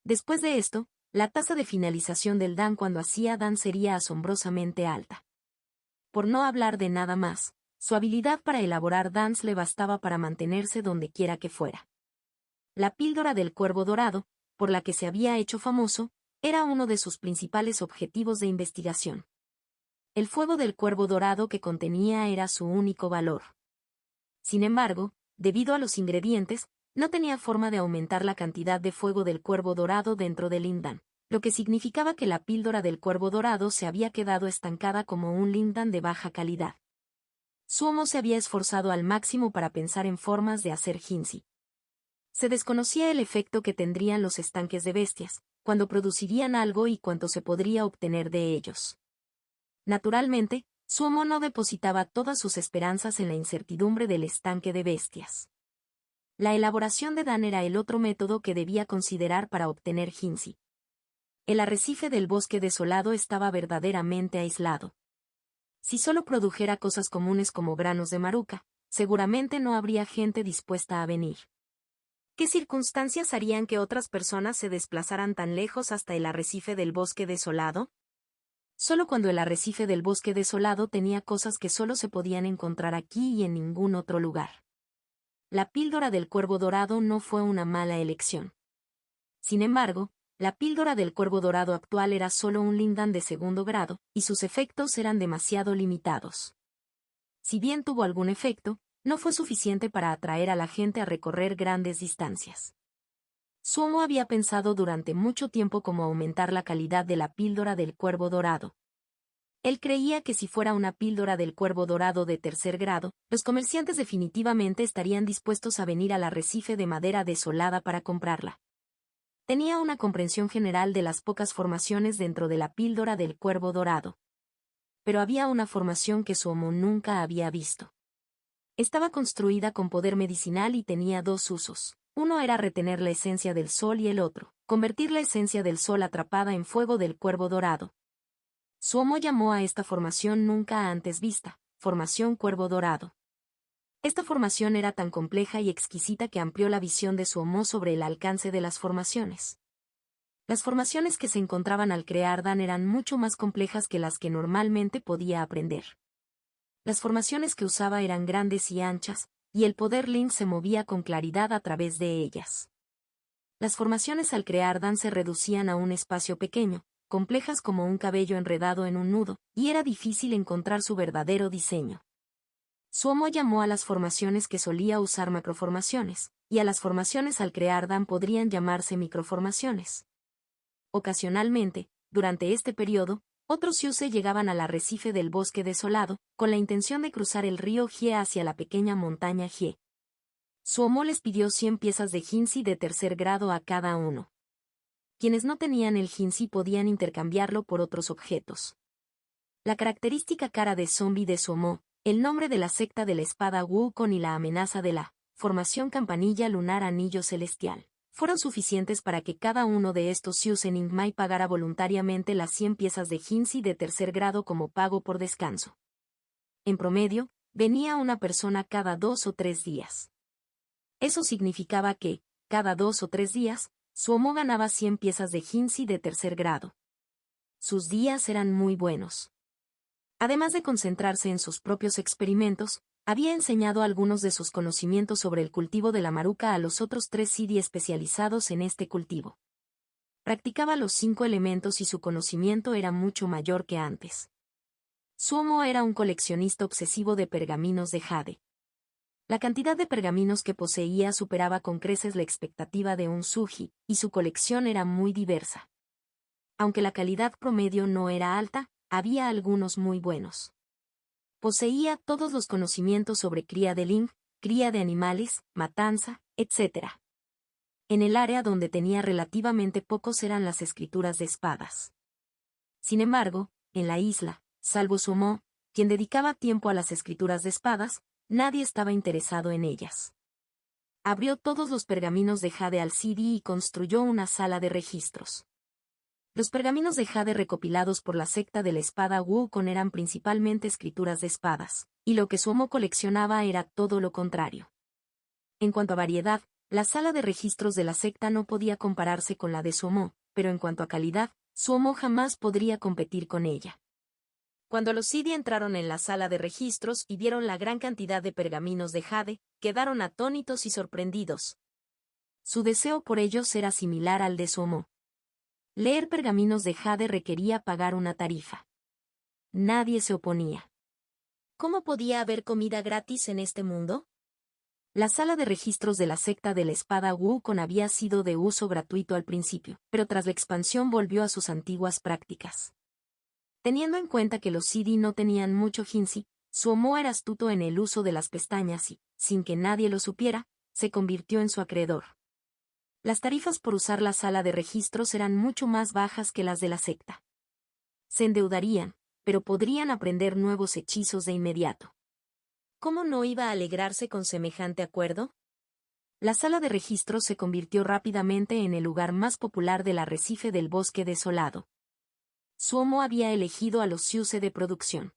Después de esto, la tasa de finalización del Dan cuando hacía Dan sería asombrosamente alta. Por no hablar de nada más, su habilidad para elaborar Dans le bastaba para mantenerse donde quiera que fuera. La píldora del cuervo dorado, por la que se había hecho famoso, era uno de sus principales objetivos de investigación. El fuego del cuervo dorado que contenía era su único valor. Sin embargo, debido a los ingredientes, no tenía forma de aumentar la cantidad de fuego del cuervo dorado dentro del Lindan, lo que significaba que la píldora del cuervo dorado se había quedado estancada como un Lindan de baja calidad. Suomo se había esforzado al máximo para pensar en formas de hacer Hinsi. Se desconocía el efecto que tendrían los estanques de bestias, cuando producirían algo y cuánto se podría obtener de ellos. Naturalmente, Suomo no depositaba todas sus esperanzas en la incertidumbre del estanque de bestias. La elaboración de Dan era el otro método que debía considerar para obtener Hinsi. El arrecife del bosque desolado estaba verdaderamente aislado. Si solo produjera cosas comunes como granos de maruca, seguramente no habría gente dispuesta a venir. ¿Qué circunstancias harían que otras personas se desplazaran tan lejos hasta el arrecife del bosque desolado? Solo cuando el arrecife del bosque desolado tenía cosas que solo se podían encontrar aquí y en ningún otro lugar. La píldora del cuervo dorado no fue una mala elección. Sin embargo, la píldora del cuervo dorado actual era solo un Lindan de segundo grado, y sus efectos eran demasiado limitados. Si bien tuvo algún efecto, no fue suficiente para atraer a la gente a recorrer grandes distancias. Suomo había pensado durante mucho tiempo cómo aumentar la calidad de la píldora del cuervo dorado. Él creía que si fuera una píldora del cuervo dorado de tercer grado, los comerciantes definitivamente estarían dispuestos a venir al arrecife de madera desolada para comprarla. Tenía una comprensión general de las pocas formaciones dentro de la píldora del cuervo dorado. Pero había una formación que Suomo nunca había visto. Estaba construida con poder medicinal y tenía dos usos. Uno era retener la esencia del sol y el otro, convertir la esencia del sol atrapada en fuego del cuervo dorado. Suomo llamó a esta formación nunca antes vista, formación cuervo dorado. Esta formación era tan compleja y exquisita que amplió la visión de Suomo sobre el alcance de las formaciones. Las formaciones que se encontraban al crear Dan eran mucho más complejas que las que normalmente podía aprender. Las formaciones que usaba eran grandes y anchas, y el poder Link se movía con claridad a través de ellas. Las formaciones al crear Dan se reducían a un espacio pequeño, complejas como un cabello enredado en un nudo, y era difícil encontrar su verdadero diseño. Suomo llamó a las formaciones que solía usar macroformaciones, y a las formaciones al crear Dan podrían llamarse microformaciones. Ocasionalmente, durante este periodo, otros Yuse llegaban al arrecife del bosque desolado, con la intención de cruzar el río Hie hacia la pequeña montaña Hie. Suomo les pidió 100 piezas de Hinsi de tercer grado a cada uno. Quienes no tenían el Hinsi podían intercambiarlo por otros objetos. La característica cara de zombie de Suomo, el nombre de la secta de la espada Wukong y la amenaza de la formación campanilla lunar anillo celestial, fueron suficientes para que cada uno de estos Yuse Ningmai pagara voluntariamente las 100 piezas de Hinsi de tercer grado como pago por descanso. En promedio, venía una persona cada 2 o 3 días. Eso significaba que, cada 2 o 3 días, Suomo ganaba 100 piezas de Hinsi de tercer grado. Sus días eran muy buenos. Además de concentrarse en sus propios experimentos, había enseñado algunos de sus conocimientos sobre el cultivo de la maruca a los otros 3 Sidi especializados en este cultivo. Practicaba los 5 elementos y su conocimiento era mucho mayor que antes. Suomo era un coleccionista obsesivo de pergaminos de jade. La cantidad de pergaminos que poseía superaba con creces la expectativa de un Suji, y su colección era muy diversa. Aunque la calidad promedio no era alta, había algunos muy buenos. Poseía todos los conocimientos sobre cría de Ling, cría de animales, matanza, etc. En el área donde tenía relativamente pocos eran las escrituras de espadas. Sin embargo, en la isla, salvo Suomo, quien dedicaba tiempo a las escrituras de espadas, nadie estaba interesado en ellas. Abrió todos los pergaminos de jade al CD y construyó una sala de registros. Los pergaminos de jade recopilados por la secta de la espada Wukong eran principalmente escrituras de espadas, y lo que Suomo coleccionaba era todo lo contrario. En cuanto a variedad, la sala de registros de la secta no podía compararse con la de Suomo, pero en cuanto a calidad, Suomo jamás podría competir con ella. Cuando los Sidi entraron en la sala de registros y vieron la gran cantidad de pergaminos de jade, quedaron atónitos y sorprendidos. Su deseo por ellos era similar al de Suomo. Leer pergaminos de jade requería pagar una tarifa. Nadie se oponía. ¿Cómo podía haber comida gratis en este mundo? La sala de registros de la secta de la espada Wukong había sido de uso gratuito al principio, pero tras la expansión volvió a sus antiguas prácticas. Teniendo en cuenta que los Sidi no tenían mucho Jinzi, Suomo era astuto en el uso de las pestañas y, sin que nadie lo supiera, se convirtió en su acreedor. Las tarifas por usar la sala de registros eran mucho más bajas que las de la secta. Se endeudarían, pero podrían aprender nuevos hechizos de inmediato. ¿Cómo no iba a alegrarse con semejante acuerdo? La sala de registros se convirtió rápidamente en el lugar más popular del arrecife del bosque desolado. Suomo había elegido a los Siuse de producción.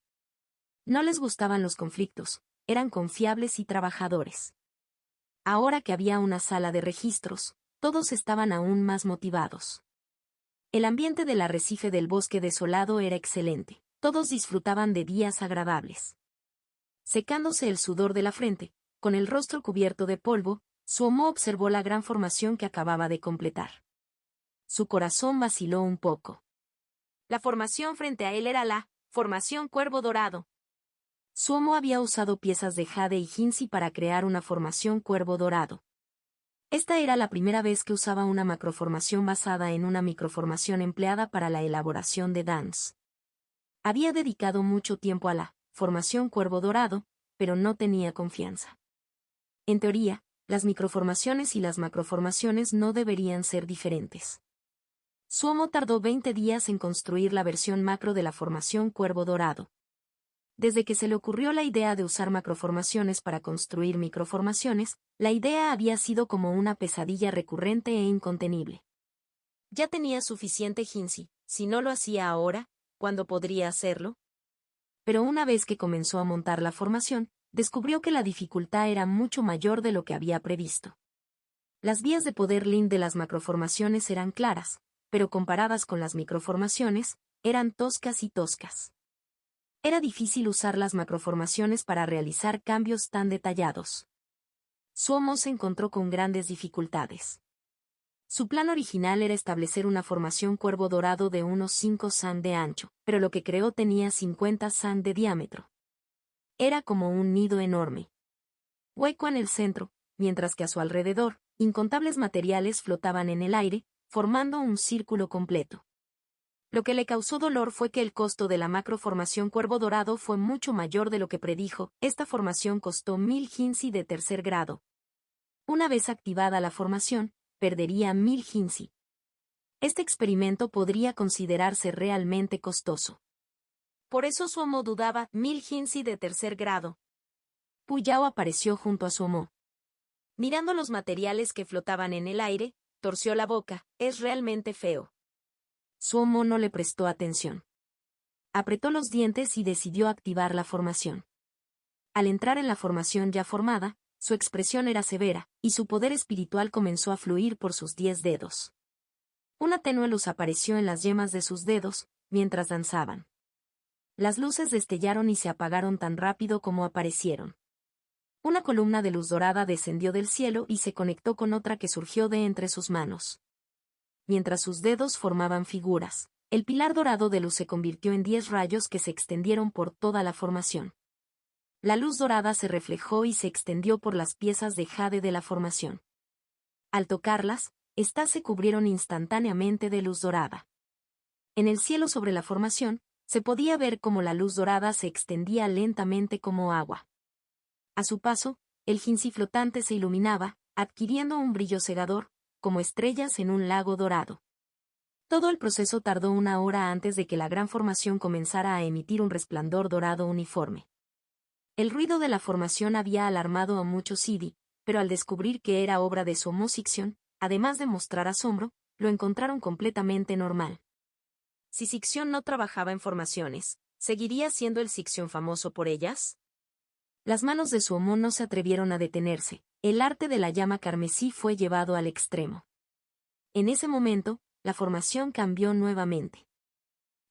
No les gustaban los conflictos, eran confiables y trabajadores. Ahora que había una sala de registros, todos estaban aún más motivados. El ambiente del arrecife del bosque desolado era excelente, todos disfrutaban de días agradables. Secándose el sudor de la frente, con el rostro cubierto de polvo, Suomo observó la gran formación que acababa de completar. Su corazón vaciló un poco. La formación frente a él era la formación Cuervo Dorado. Suomo había usado piezas de jade y Jinzi para crear una formación Cuervo Dorado. Esta era la primera vez que usaba una macroformación basada en una microformación empleada para la elaboración de dance. Había dedicado mucho tiempo a la formación Cuervo Dorado, pero no tenía confianza. En teoría, las microformaciones y las macroformaciones no deberían ser diferentes. Suomo tardó 20 días en construir la versión macro de la formación Cuervo Dorado. Desde que se le ocurrió la idea de usar macroformaciones para construir microformaciones, la idea había sido como una pesadilla recurrente e incontenible. Ya tenía suficiente Jinzi, si no lo hacía ahora, ¿cuándo podría hacerlo? Pero una vez que comenzó a montar la formación, descubrió que la dificultad era mucho mayor de lo que había previsto. Las vías de poder Lin de las macroformaciones eran claras, pero comparadas con las microformaciones, eran toscas y toscas. Era difícil usar las macroformaciones para realizar cambios tan detallados. Suomo se encontró con grandes dificultades. Su plan original era establecer una formación Cuervo Dorado de unos 5 san de ancho, pero lo que creó tenía 50 san de diámetro. Era como un nido enorme. Hueco en el centro, mientras que a su alrededor, incontables materiales flotaban en el aire, formando un círculo completo. Lo que le causó dolor fue que el costo de la macroformación Cuervo Dorado fue mucho mayor de lo que predijo. Esta formación costó 1000 Jinzi de tercer grado. Una vez activada la formación, perdería 1000 Jinzi. Este experimento podría considerarse realmente costoso. Por eso Suomo dudaba. 1000 Jinzi de tercer grado. Puyao apareció junto a Suomo. Mirando los materiales que flotaban en el aire, torció la boca. Es realmente feo. Suomo no le prestó atención. Apretó los dientes y decidió activar la formación. Al entrar en la formación ya formada, su expresión era severa, y su poder espiritual comenzó a fluir por sus 10 dedos. Una tenue luz apareció en las yemas de sus dedos, mientras danzaban. Las luces destellaron y se apagaron tan rápido como aparecieron. Una columna de luz dorada descendió del cielo y se conectó con otra que surgió de entre sus manos. Mientras sus dedos formaban figuras, el pilar dorado de luz se convirtió en 10 rayos que se extendieron por toda la formación. La luz dorada se reflejó y se extendió por las piezas de jade de la formación. Al tocarlas, éstas se cubrieron instantáneamente de luz dorada. En el cielo sobre la formación, se podía ver cómo la luz dorada se extendía lentamente como agua. A su paso, el Jinzi flotante se iluminaba, adquiriendo un brillo cegador, como estrellas en un lago dorado. Todo el proceso tardó 1 hora antes de que la gran formación comenzara a emitir un resplandor dorado uniforme. El ruido de la formación había alarmado a muchos Sidi, pero al descubrir que era obra de Suomo Sixion, además de mostrar asombro, lo encontraron completamente normal. Si Sixion no trabajaba en formaciones, ¿seguiría siendo el Sixion famoso por ellas? Las manos de Suomo no se atrevieron a detenerse. El arte de la llama carmesí fue llevado al extremo. En ese momento, la formación cambió nuevamente.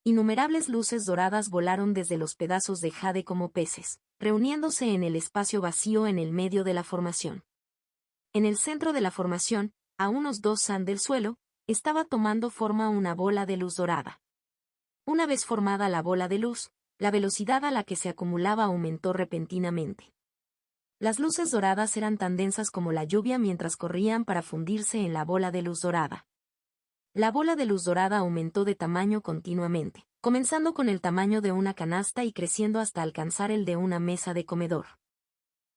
Innumerables luces doradas volaron desde los pedazos de jade como peces, reuniéndose en el espacio vacío en el medio de la formación. En el centro de la formación, a unos 2 san del suelo, estaba tomando forma una bola de luz dorada. Una vez formada la bola de luz, la velocidad a la que se acumulaba aumentó repentinamente. Las luces doradas eran tan densas como la lluvia mientras corrían para fundirse en la bola de luz dorada. La bola de luz dorada aumentó de tamaño continuamente, comenzando con el tamaño de una canasta y creciendo hasta alcanzar el de una mesa de comedor.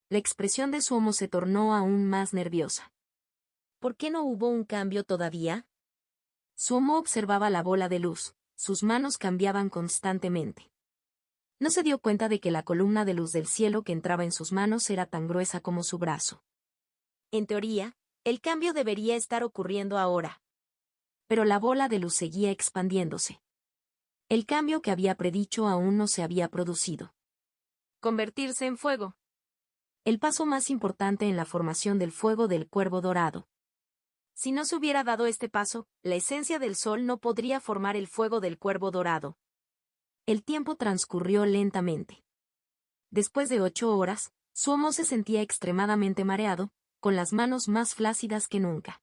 La expresión de Suomo se tornó aún más nerviosa. ¿Por qué no hubo un cambio todavía? Suomo observaba la bola de luz, sus manos cambiaban constantemente. No se dio cuenta de que la columna de luz del cielo que entraba en sus manos era tan gruesa como su brazo. En teoría, el cambio debería estar ocurriendo ahora. Pero la bola de luz seguía expandiéndose. El cambio que había predicho aún no se había producido. Convertirse en fuego. El paso más importante en la formación del fuego del cuervo dorado. Si no se hubiera dado este paso, la esencia del sol no podría formar el fuego del cuervo dorado. El tiempo transcurrió lentamente. Después de 8 horas, Suomo se sentía extremadamente mareado, con las manos más flácidas que nunca.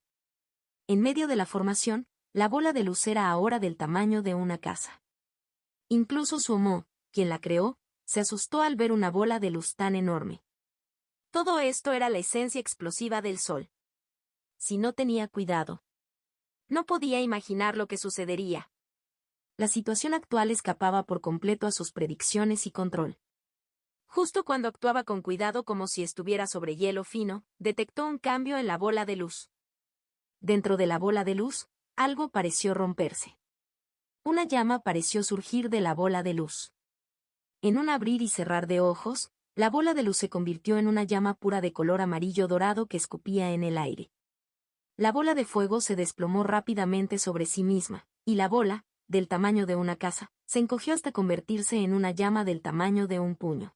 En medio de la formación, la bola de luz era ahora del tamaño de una casa. Incluso Suomo, quien la creó, se asustó al ver una bola de luz tan enorme. Todo esto era la esencia explosiva del sol. Si no tenía cuidado, no podía imaginar lo que sucedería. La situación actual escapaba por completo a sus predicciones y control. Justo cuando actuaba con cuidado como si estuviera sobre hielo fino, detectó un cambio en la bola de luz. Dentro de la bola de luz, algo pareció romperse. Una llama pareció surgir de la bola de luz. En un abrir y cerrar de ojos, la bola de luz se convirtió en una llama pura de color amarillo dorado que escupía en el aire. La bola de fuego se desplomó rápidamente sobre sí misma, y la bola, del tamaño de una casa, se encogió hasta convertirse en una llama del tamaño de un puño.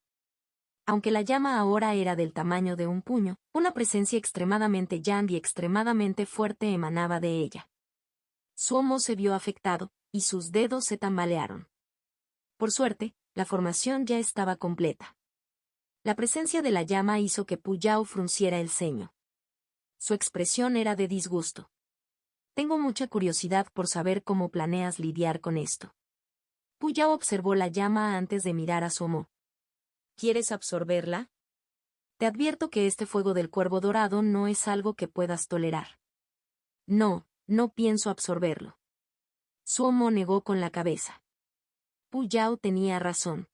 Aunque la llama ahora era del tamaño de un puño, una presencia extremadamente yang y extremadamente fuerte emanaba de ella. Suomo se vio afectado, y sus dedos se tambalearon. Por suerte, la formación ya estaba completa. La presencia de la llama hizo que Puyao frunciera el ceño. Su expresión era de disgusto. Tengo mucha curiosidad por saber cómo planeas lidiar con esto. Puyao observó la llama antes de mirar a Suomo. ¿Quieres absorberla? Te advierto que este fuego del cuervo dorado no es algo que puedas tolerar. No, no pienso absorberlo. Suomo negó con la cabeza. Puyao tenía razón.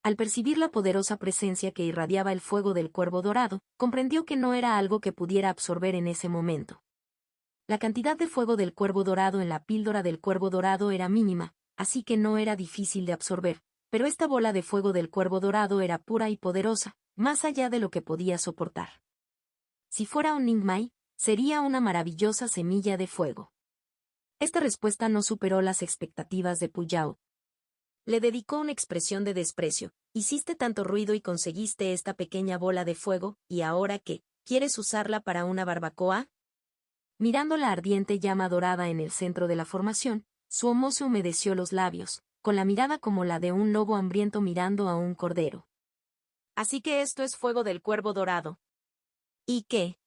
Al percibir la poderosa presencia que irradiaba el fuego del cuervo dorado, comprendió que no era algo que pudiera absorber en ese momento. La cantidad de fuego del cuervo dorado en la píldora del cuervo dorado era mínima, así que no era difícil de absorber, pero esta bola de fuego del cuervo dorado era pura y poderosa, más allá de lo que podía soportar. Si fuera un Ningmai, sería una maravillosa semilla de fuego. Esta respuesta no superó las expectativas de Puyao. Le dedicó una expresión de desprecio. Hiciste tanto ruido y conseguiste esta pequeña bola de fuego, ¿y ahora qué? ¿Quieres usarla para una barbacoa? Mirando la ardiente llama dorada en el centro de la formación, Suomo se humedeció los labios, con la mirada como la de un lobo hambriento mirando a un cordero. Así que esto es fuego del cuervo dorado. ¿Y qué?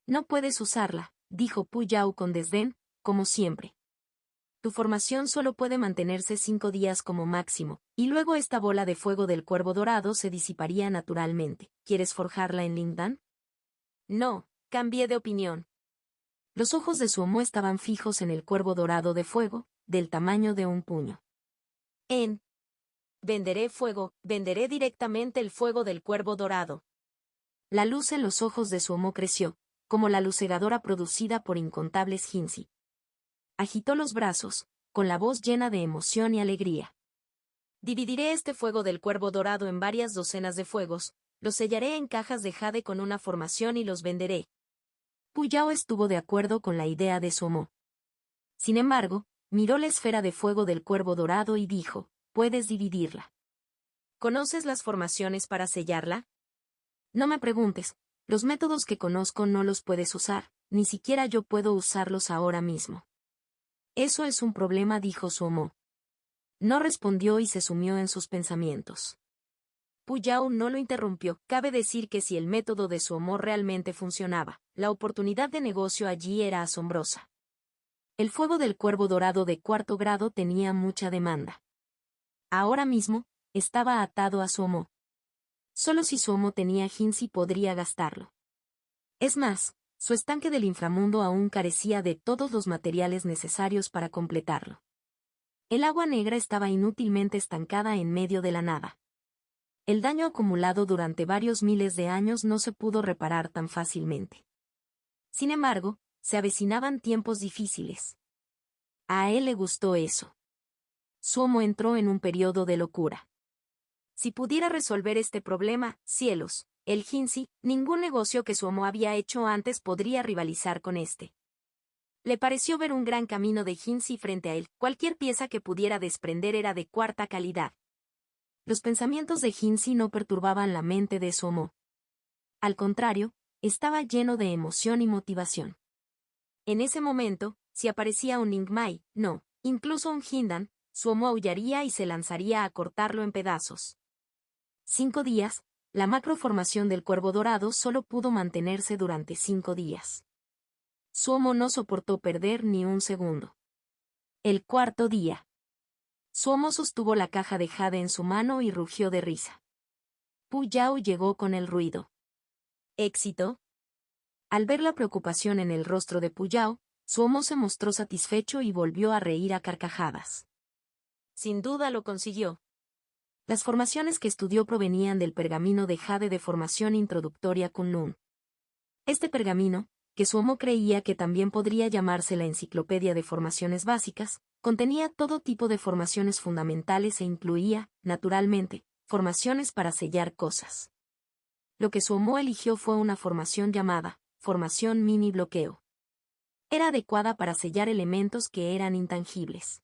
No puedes usarla, dijo Puyao con desdén, como siempre. Tu formación solo puede mantenerse 5 días como máximo, y luego esta bola de fuego del cuervo dorado se disiparía naturalmente. ¿Quieres forjarla en Lingdan? No, cambié de opinión. Los ojos de Suomo estaban fijos en el cuervo dorado de fuego, del tamaño de un puño. Venderé fuego, venderé directamente el fuego del cuervo dorado. La luz en los ojos de Suomo creció, como la luz cegadora producida por incontables Jinzi. Agitó los brazos, con la voz llena de emoción y alegría. Dividiré este fuego del cuervo dorado en varias docenas de fuegos, los sellaré en cajas de jade con una formación y los venderé. Puyao estuvo de acuerdo con la idea de Suomo. Sin embargo, miró la esfera de fuego del cuervo dorado y dijo, puedes dividirla. ¿Conoces las formaciones para sellarla? No me preguntes, los métodos que conozco no los puedes usar, ni siquiera yo puedo usarlos ahora mismo. Eso es un problema, dijo Suomo. No respondió y se sumió en sus pensamientos. Puyao no lo interrumpió. Cabe decir que si el método de Suomo realmente funcionaba, la oportunidad de negocio allí era asombrosa. El fuego del cuervo dorado de 4º grado tenía mucha demanda. Ahora mismo, estaba atado a Suomo. Solo si Suomo tenía Hinsi podría gastarlo. Es más, su estanque del inframundo aún carecía de todos los materiales necesarios para completarlo. El agua negra estaba inútilmente estancada en medio de la nada. El daño acumulado durante varios miles de años no se pudo reparar tan fácilmente. Sin embargo, se avecinaban tiempos difíciles. A él le gustó eso. Suomo entró en un periodo de locura. Si pudiera resolver este problema, cielos, el Hinsi, ningún negocio que Suomo había hecho antes podría rivalizar con este. Le pareció ver un gran camino de Hinsi frente a él. Cualquier pieza que pudiera desprender era de cuarta calidad. Los pensamientos de Hinsi no perturbaban la mente de Suomo. Al contrario, estaba lleno de emoción y motivación. En ese momento, si aparecía un Ningmai, no, incluso un Hindan, Suomo aullaría y se lanzaría a cortarlo en pedazos. 5 días, la macroformación del cuervo dorado solo pudo mantenerse durante 5 días. Suomo no soportó perder ni un segundo. El cuarto día. Suomo sostuvo la caja de jade en su mano y rugió de risa. Pu Yao llegó con el ruido. ¿Éxito? Al ver la preocupación en el rostro de Pu Yao, Suomo se mostró satisfecho y volvió a reír a carcajadas. Sin duda lo consiguió. Las formaciones que estudió provenían del pergamino de jade de formación introductoria Kunlun. Este pergamino, que Suomo creía que también podría llamarse la Enciclopedia de Formaciones Básicas, contenía todo tipo de formaciones fundamentales e incluía, naturalmente, formaciones para sellar cosas. Lo que Suomo eligió fue una formación llamada formación mini bloqueo. Era adecuada para sellar elementos que eran intangibles.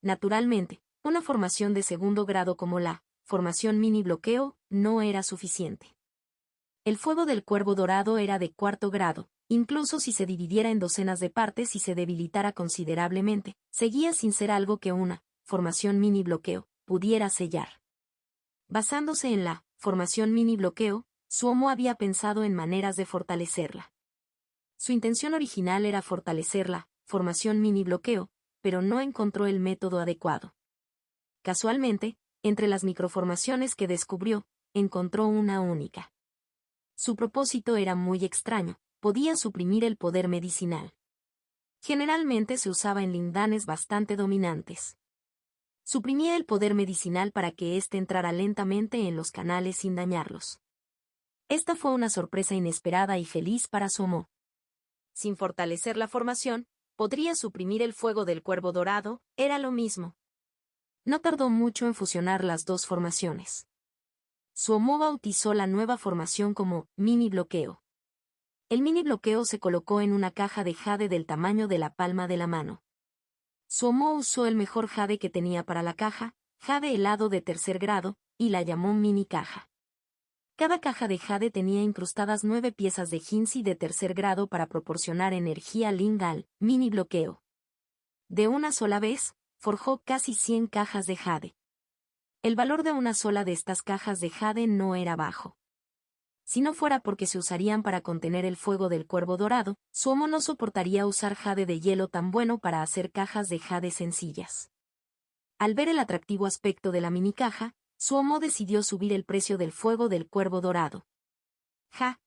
Naturalmente, una formación de segundo grado como la formación mini bloqueo no era suficiente. El fuego del cuervo dorado era de cuarto grado, incluso si se dividiera en docenas de partes y se debilitara considerablemente, seguía sin ser algo que una formación mini bloqueo pudiera sellar. Basándose en la formación mini bloqueo, Suomo había pensado en maneras de fortalecerla. Su intención original era fortalecer la formación mini bloqueo, pero no encontró el método adecuado. Casualmente, entre las microformaciones que descubrió, encontró una única. Su propósito era muy extraño, podía suprimir el poder medicinal. Generalmente se usaba en lindanes bastante dominantes. Suprimía el poder medicinal para que éste entrara lentamente en los canales sin dañarlos. Esta fue una sorpresa inesperada y feliz para Suomo. Sin fortalecer la formación, podría suprimir el fuego del cuervo dorado, era lo mismo. No tardó mucho en fusionar las dos formaciones. Suomo bautizó la nueva formación como mini bloqueo. El mini bloqueo se colocó en una caja de jade del tamaño de la palma de la mano. Suomo usó el mejor jade que tenía para la caja, jade helado de tercer grado, y la llamó mini caja. Cada caja de jade tenía incrustadas 9 piezas de Hinsi de tercer grado para proporcionar energía Ling al mini bloqueo. De una sola vez, forjó casi 100 cajas de jade. El valor de una sola de estas cajas de jade no era bajo. Si no fuera porque se usarían para contener el fuego del cuervo dorado, Suomo no soportaría usar jade de hielo tan bueno para hacer cajas de jade sencillas. Al ver el atractivo aspecto de la mini caja, Suomo decidió subir el precio del fuego del cuervo dorado. Ja,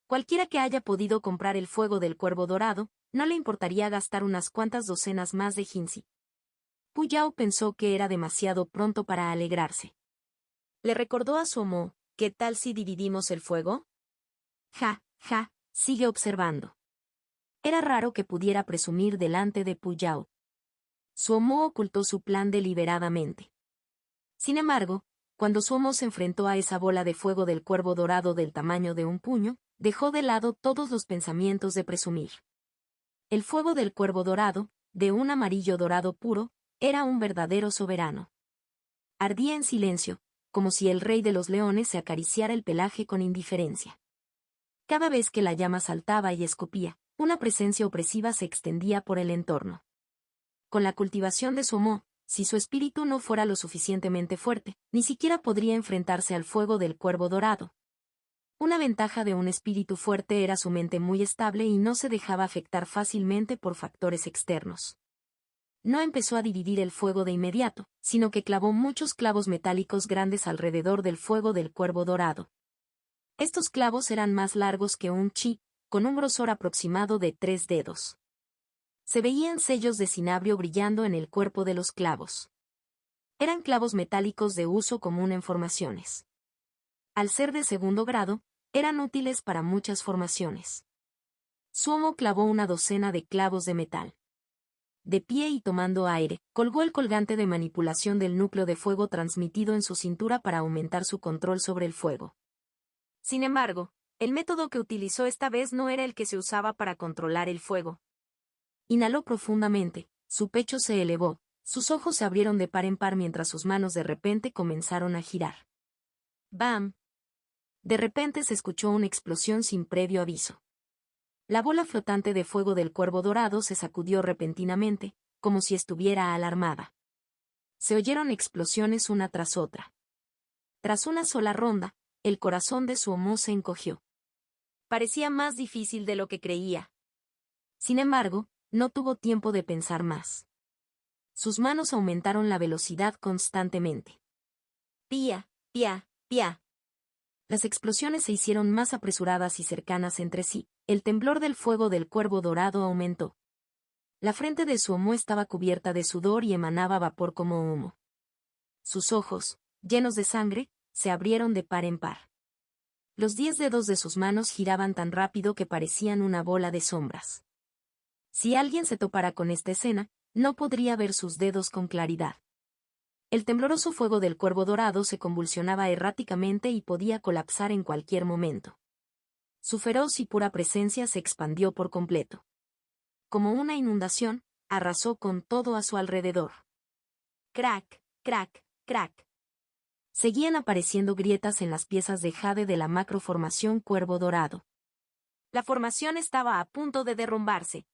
cualquiera que haya podido comprar el fuego del cuervo dorado, no le importaría gastar unas cuantas docenas más de Hinsi. Pu Yao pensó que era demasiado pronto para alegrarse. Le recordó a Suomo, ¿qué tal si dividimos el fuego? Ja, sigue observando. Era raro que pudiera presumir delante de Pu Yao. Suomo ocultó su plan deliberadamente. Sin embargo, cuando Suomo se enfrentó a esa bola de fuego del cuervo dorado del tamaño de un puño, dejó de lado todos los pensamientos de presumir. El fuego del cuervo dorado, de un amarillo dorado puro, era un verdadero soberano. Ardía en silencio, como si el rey de los leones se acariciara el pelaje con indiferencia. Cada vez que la llama saltaba y escupía, una presencia opresiva se extendía por el entorno. Con la cultivación de Suomo, si su espíritu no fuera lo suficientemente fuerte, ni siquiera podría enfrentarse al fuego del cuervo dorado. Una ventaja de un espíritu fuerte era su mente muy estable y no se dejaba afectar fácilmente por factores externos. No empezó a dividir el fuego de inmediato, sino que clavó muchos clavos metálicos grandes alrededor del fuego del cuervo dorado. Estos clavos eran más largos que un chi, con un grosor aproximado de 3 dedos. Se veían sellos de cinabrio brillando en el cuerpo de los clavos. Eran clavos metálicos de uso común en formaciones. Al ser de segundo grado, eran útiles para muchas formaciones. Suomo clavó una docena de clavos de metal. De pie y tomando aire, colgó el colgante de manipulación del núcleo de fuego transmitido en su cintura para aumentar su control sobre el fuego. Sin embargo, el método que utilizó esta vez no era el que se usaba para controlar el fuego. Inhaló profundamente, su pecho se elevó, sus ojos se abrieron de par en par mientras sus manos de repente comenzaron a girar. ¡Bam! De repente se escuchó una explosión sin previo aviso. La bola flotante de fuego del cuervo dorado se sacudió repentinamente, como si estuviera alarmada. Se oyeron explosiones una tras otra. Tras una sola ronda, el corazón de Suomo se encogió. Parecía más difícil de lo que creía. Sin embargo, no tuvo tiempo de pensar más. Sus manos aumentaron la velocidad constantemente. Pía, pía, pía. Las explosiones se hicieron más apresuradas y cercanas entre sí. El temblor del fuego del cuervo dorado aumentó. La frente de Suomo estaba cubierta de sudor y emanaba vapor como humo. Sus ojos, llenos de sangre, se abrieron de par en par. Los 10 dedos de sus manos giraban tan rápido que parecían una bola de sombras. Si alguien se topara con esta escena, no podría ver sus dedos con claridad. El tembloroso fuego del cuervo dorado se convulsionaba erráticamente y podía colapsar en cualquier momento. Su feroz y pura presencia se expandió por completo. Como una inundación, arrasó con todo a su alrededor. Crack, crack, crack. Seguían apareciendo grietas en las piezas de jade de la macroformación cuervo dorado. La formación estaba a punto de derrumbarse.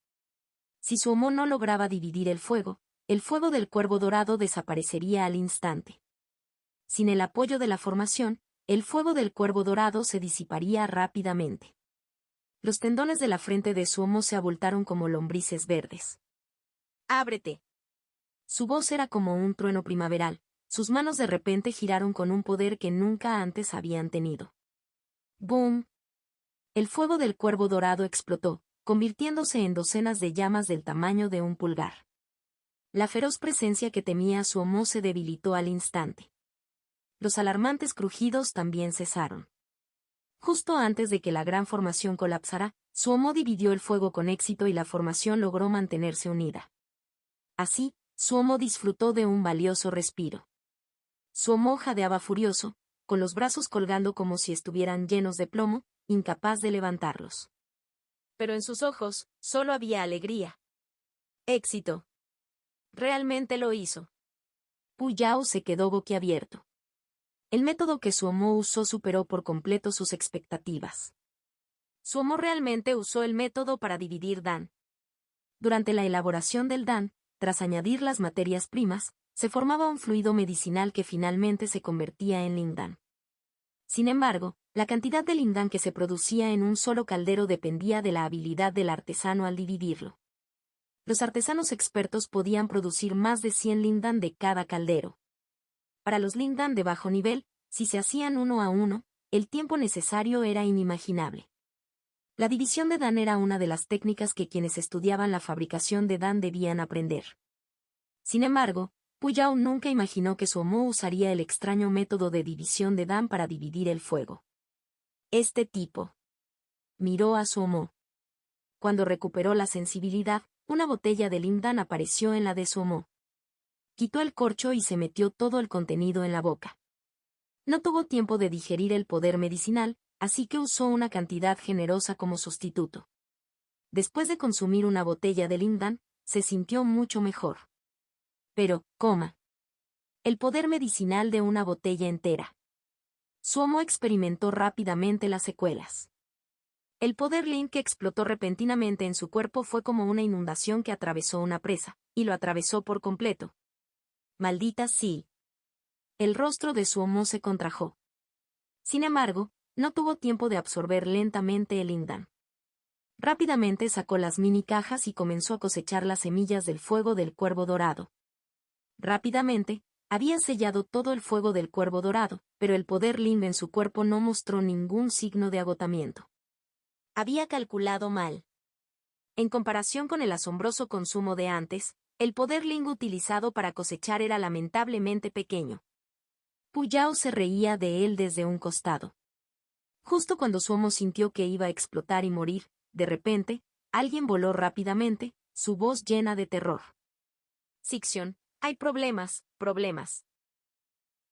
Si Suomo no lograba dividir el fuego del cuervo dorado desaparecería al instante. Sin el apoyo de la formación, el fuego del cuervo dorado se disiparía rápidamente. Los tendones de la frente de Suomo se abultaron como lombrices verdes. ¡Ábrete! Su voz era como un trueno primaveral, sus manos de repente giraron con un poder que nunca antes habían tenido. ¡Boom! El fuego del cuervo dorado explotó, convirtiéndose en docenas de llamas del tamaño de un pulgar. La feroz presencia que temía Suomo se debilitó al instante. Los alarmantes crujidos también cesaron. Justo antes de que la gran formación colapsara, Suomo dividió el fuego con éxito y la formación logró mantenerse unida. Así, Suomo disfrutó de un valioso respiro. Suomo jadeaba furioso, con los brazos colgando como si estuvieran llenos de plomo, incapaz de levantarlos. Pero en sus ojos, solo había alegría. Éxito. Realmente lo hizo. Pu Yao se quedó boquiabierto. El método que Suomo usó superó por completo sus expectativas. Suomo realmente usó el método para dividir Dan. Durante la elaboración del Dan, tras añadir las materias primas, se formaba un fluido medicinal que finalmente se convertía en Lingdan. Sin embargo, la cantidad de Lingdan que se producía en un solo caldero dependía de la habilidad del artesano al dividirlo. Los artesanos expertos podían producir más de 100 Lingdan de cada caldero. Para los Lingdan de bajo nivel, si se hacían uno a uno, el tiempo necesario era inimaginable. La división de Dan era una de las técnicas que quienes estudiaban la fabricación de Dan debían aprender. Sin embargo, Pu Yao nunca imaginó que Suomo usaría el extraño método de división de Dan para dividir el fuego. Este tipo. Miró a Suomo. Cuando recuperó la sensibilidad, una botella de Lingdan apareció en la de Suomo. Quitó el corcho y se metió todo el contenido en la boca. No tuvo tiempo de digerir el poder medicinal, así que usó una cantidad generosa como sustituto. Después de consumir una botella de Lingdan, se sintió mucho mejor. Pero, el poder medicinal de una botella entera. Suomo experimentó rápidamente las secuelas. El poder Lin que explotó repentinamente en su cuerpo fue como una inundación que atravesó una presa, y lo atravesó por completo. Maldita sí. El rostro de Suomo se contrajo. Sin embargo, no tuvo tiempo de absorber lentamente el Lingdan. Rápidamente sacó las mini cajas y comenzó a cosechar las semillas del fuego del cuervo dorado. Rápidamente, había sellado todo el fuego del cuervo dorado, pero el poder Ling en su cuerpo no mostró ningún signo de agotamiento. Había calculado mal. En comparación con el asombroso consumo de antes, el poder Ling utilizado para cosechar era lamentablemente pequeño. Pu Yao se reía de él desde un costado. Justo cuando Suomo sintió que iba a explotar y morir, de repente, alguien voló rápidamente, su voz llena de terror. Sixion, hay problemas, problemas.